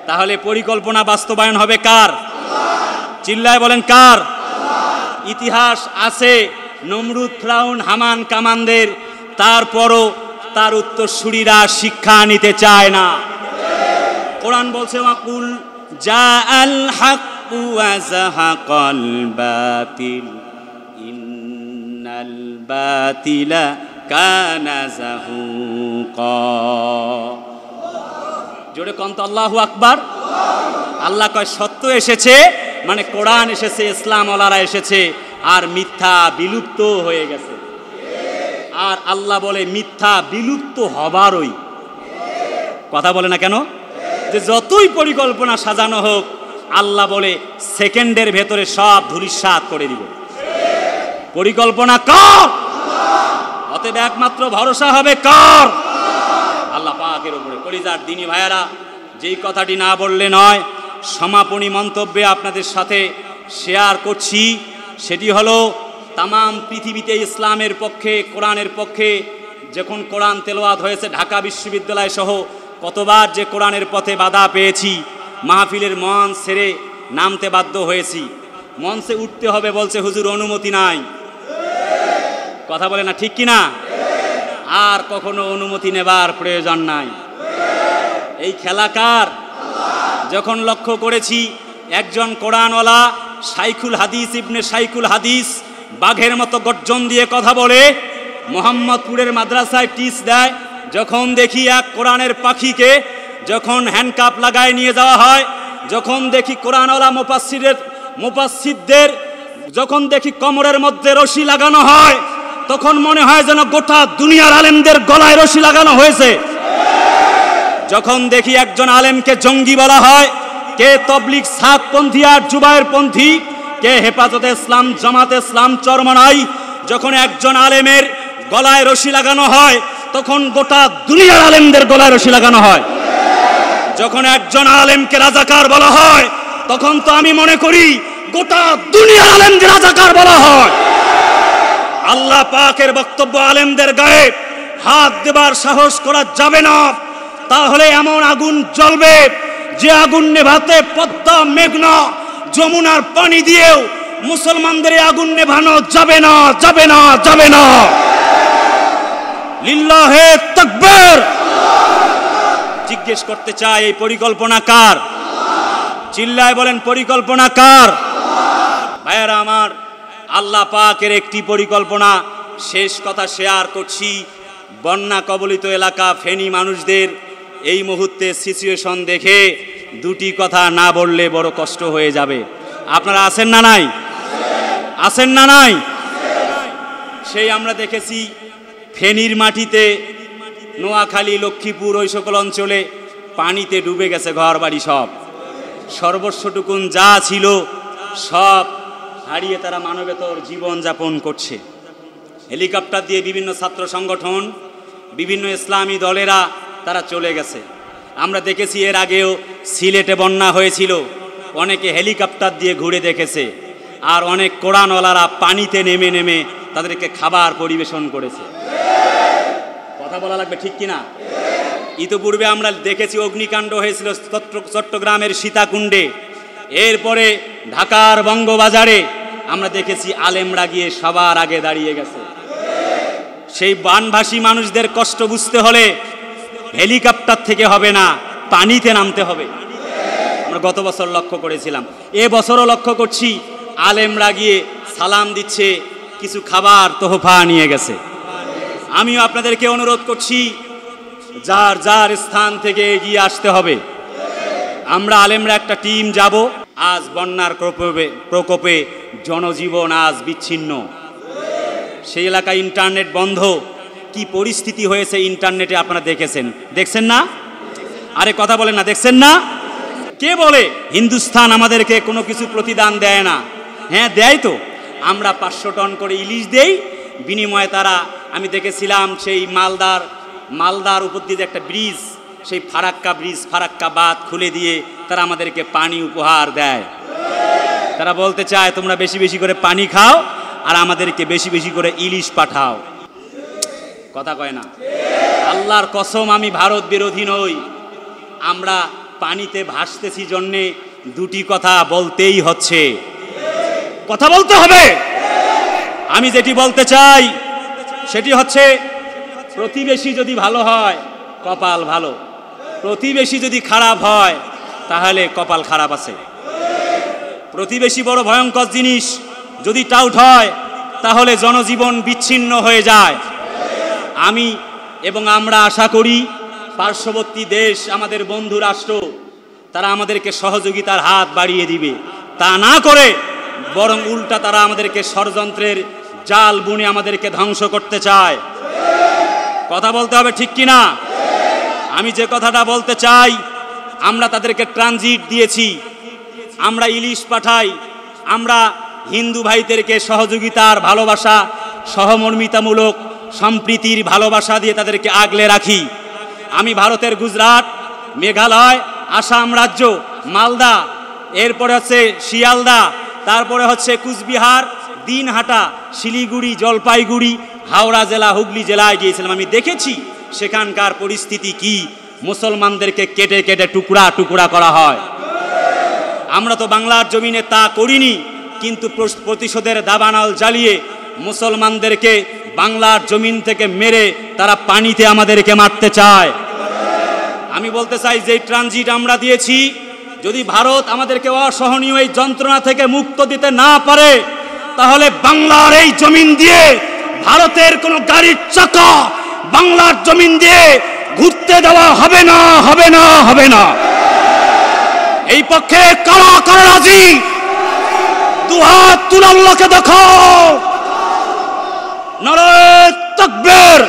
তাহলে পরিকল্পনা বাস্তবায়ন হবে কার? চিল্লায় বলেন কার? ইতিহাস আছে নমরুদ, ফিরআউন, হামান, কামানদের, তারপরও তার উত্তরসূরিরা শিক্ষা নিতে চায় না। কোরআন বলছে ওয়াকুল জাআল হাক্কু ওয়া যাহাকাল বাতিল ইন্নাল বাতিলা কানা যাহুকা। জোরে কন্ত আল্লাহু আকবার। আল্লাহ কয় সত্য এসেছে, মানে কোরআন এসেছে, ইসলাম ওয়ালারা এসেছে, আর মিথ্যা বিলুপ্ত হয়ে গেছে। আর আল্লাহ বলে মিথ্যা বিলুপ্ত হবারই কথা বলে না কেন? যে যতই পরিকল্পনা সাজানো হোক, আল্লাহ বলে সেকেন্ডের ভেতরে সব ধূলিসাৎ করে দিব। পরিকল্পনা কার? অতএব একমাত্র ভরসা হবে কার? আল্লাহ পাকের উপরে। কলিজার দিনী ভাইয়ারা, যেই কথাটি না বললে নয়, সমাপনী মন্তব্যে আপনাদের সাথে শেয়ার করছি, সেটি হলো তামাম পৃথিবীতে ইসলামের পক্ষে, কোরআনের পক্ষে যখন কোরআন তেলাওয়াত হয়েছে, ঢাকা বিশ্ববিদ্যালয় সহ কতবার যে কোরআনের পথে বাধা পেয়েছি, মাহফিলের মঞ্চ ছেড়ে নামতে বাধ্য হয়েছি। মঞ্চে উঠতে হবে বলছে হুজুর অনুমতি নাই। কথা বলে না ঠিক কিনা? আর কখনো অনুমতি নেবার প্রয়োজন নাই। এই খেলা কার? যখন লক্ষ্য করেছি একজন কোরআনওয়ালা শাইখুল হাদিস ইবনে শাইখুল হাদিস বাঘের মতো গর্জন দিয়ে কথা বলে, মোহাম্মদপুরের মাদ্রাসায় টিচ দেয়, যখন দেখি এক কোরআনের পাখিকে যখন হ্যান্ডকাপ লাগায় নিয়ে যাওয়া হয়, যখন দেখি কোরআনওয়ালা মুফাসসিরদের যখন দেখি কোমরের মধ্যে রশি লাগানো হয়, তখন মনে হয় যেন গোটা দুনিয়ার আলেমদের গলায় রশি লাগানো হয়েছে। যখন দেখি একজন আলেমকে জঙ্গি বলা হয়, কে তবলিগ সাতপন্থী আর জুবায়েরপন্থী, কে হেফাজতে ইসলাম, জামাতে ইসলাম চরমনাই, যখন একজন আলেমের গলায় রশি লাগানো হয়, তখন গোটা দুনিয়ার আলেমদের গলায় রশি লাগানো হয়। যখন একজন আলেমকে রাজাকার বলা হয়, তখন তো আমি মনে করি গোটা দুনিয়ার আলেমদের রাজাকার বলা হয়। আল্লাহ পাকের বক্তব্য, আলেমদের গায়ে হাত দেবার সাহস করা যাবে না, তাহলে এমন আগুন জ্বলবে যে আগুন নেভাতে পদ্মা, মেঘনা, যমুনার পানি দিয়েও মুসলমানদের আগুন নেভানো যাবে না, যাবে না, যাবে না। লিল্লাহে তাকবীর। জিজ্ঞেস করতে চাই, এই পরিকল্পনা কার? চিল্লায় বলেন পরিকল্পনা কার? ভাইয়েরা আমার, আল্লাহ পাকের একটি পরিকল্পনা। শেষ কথা শেয়ার করছি, বন্যা কবলিত এলাকা ফেনী মানুষদের এই মুহূর্তে সিচুয়েশন দেখে দুটি কথা না বললে বড় কষ্ট হয়ে যাবে। আপনারা আছেন না নাই? আছেন না নাই? সেই আমরা দেখেছি ফেনীর মাটিতে, নোয়াখালী, লক্ষ্মীপুর, ওই সকল অঞ্চলে পানিতে ডুবে গেছে ঘর বাড়ি সব। সর্বস্বটুকুন যা ছিল সব হারিয়ে তারা মানবেতর জীবনযাপন করছে। হেলিকপ্টার দিয়ে বিভিন্ন ছাত্র সংগঠন, বিভিন্ন ইসলামী দলেরা তারা চলে গেছে। আমরা দেখেছি এর আগেও সিলেটে বন্যা হয়েছিল, অনেকে হেলিকপ্টার দিয়ে ঘুরে দেখেছে, আর অনেক কোরআনওয়ালারা পানিতে নেমে নেমে তাদেরকে খাবার পরিবেশন করেছে। কথা বলা লাগবে ঠিক কিনা? ইতিপূর্বে আমরা দেখেছি অগ্নিকাণ্ড হয়েছিল চট্টগ্রামের সীতাকুণ্ডে, এরপরে ঢাকার বঙ্গবাজারে আমরা দেখেছি আলেমরা গিয়ে সবার আগে দাঁড়িয়ে গেছে। সেই বানভাসী মানুষদের কষ্ট বুঝতে হলে হেলিকপ্টার থেকে হবে না, পানিতে নামতে হবে। আমরা গত বছর লক্ষ্য করেছিলাম, এ বছরও লক্ষ্য করছি আলেমরা গিয়ে সালাম দিচ্ছে, কিছু খাবার তোহফা নিয়ে গেছে। আমিও আপনাদেরকে অনুরোধ করছি, যার যার স্থান থেকে এগিয়ে আসতে হবে। আমরা আলেমরা একটা টিম যাব। আজ বন্যার প্রকোপে জনজীবন আজ বিচ্ছিন্ন, সেই এলাকায় ইন্টারনেট বন্ধ। কি পরিস্থিতি হয়েছে ইন্টারনেটে আপনারা দেখছেন না? আরে কথা বলেন না, দেখছেন না? কে বলে হিন্দুস্তান আমাদেরকে কোনো কিছু প্রতিদান দেয় না? হ্যাঁ দেয় তো। আমরা 500 টন করে ইলিশ দেই, বিনিময়ে তারা, আমি দেখেছিলাম সেই মালদার উপর দিয়ে একটা ব্রিজ, সেই ফারাক্কা বাঁধ খুলে দিয়ে তারা আমাদেরকে পানি উপহার দেয়। তারা বলতে চায় তোমরা বেশি বেশি করে পানি খাও আর আমাদেরকে বেশি বেশি করে ইলিশ পাঠাও। কথা কয় না? আল্লাহর কসম, আমি ভারত বিরোধী নই। আমরা পানিতে ভাসতেছি জন্যে দুটি কথা বলতেই হচ্ছে, কথা বলতে হবে। আমি যেটি বলতে চাই সেটি হচ্ছে, প্রতিবেশী যদি ভালো হয় কপাল ভালো, প্রতিবেশী যদি খারাপ হয় তাহলে কপাল খারাপ আছে। প্রতিবেশী বড় ভয়ঙ্কর জিনিস, যদি টাউট হয় তাহলে জনজীবন বিচ্ছিন্ন হয়ে যায়। আমি এবং আমরা আশা করি পার্শ্ববর্তী দেশ, আমাদের বন্ধু রাষ্ট্র, তারা আমাদেরকে সহযোগিতার হাত বাড়িয়ে দিবে। তা না করে বরং উল্টা তারা আমাদেরকে ষড়যন্ত্রের জাল বুনে আমাদেরকে ধ্বংস করতে চায়। কথা বলতে হবে, ঠিক কিনা? আমি যে কথাটা বলতে চাই, আমরা তাদেরকে ট্রানজিট দিয়েছি, আমরা ইলিশ পাঠাই, আমরা হিন্দু ভাইদেরকে সহযোগিতার ভালোবাসা, সহমর্মিতামূলক সম্প্রীতির ভালোবাসা দিয়ে তাদেরকে আগলে রাখি। আমি ভারতের গুজরাট, মেঘালয়, আসাম রাজ্য, মালদা, এরপরে হচ্ছে শিয়ালদা, তারপরে হচ্ছে কুচবিহার, দিনহাটা, শিলিগুড়ি, জলপাইগুড়ি, হাওড়া জেলা, হুগলি জেলায় গিয়েছিলাম। আমি দেখেছি সেখানকার পরিস্থিতি কি, মুসলমানদেরকে কেটে কেটে টুকরা টুকরা করা হয়। আমরা তো বাংলার জমিনে তা করিনি, কিন্তু প্রতিশোধের দাবানল জ্বালিয়ে মুসলমানদেরকে বাংলার জমিন থেকে মেরে তারা পানিতে আমাদেরকে মারতে চায়। আমি বলতে চাই, যে ট্রানজিট আমরা দিয়েছি, যদি ভারত আমাদেরকে অসহনীয় এই যন্ত্রণা থেকে মুক্ত দিতে না পারে, তাহলে বাংলার এই জমিন দিয়ে ভারতের কোনো গাড়ির চাকা বাংলার জমিন দিয়ে ঘুরতে দেওয়া হবে না, হবে না, হবে না। এই পক্ষে কারা কারা রাজি? দুহাত তুলে আল্লাহকে দেখাও। নারে তাকবীর।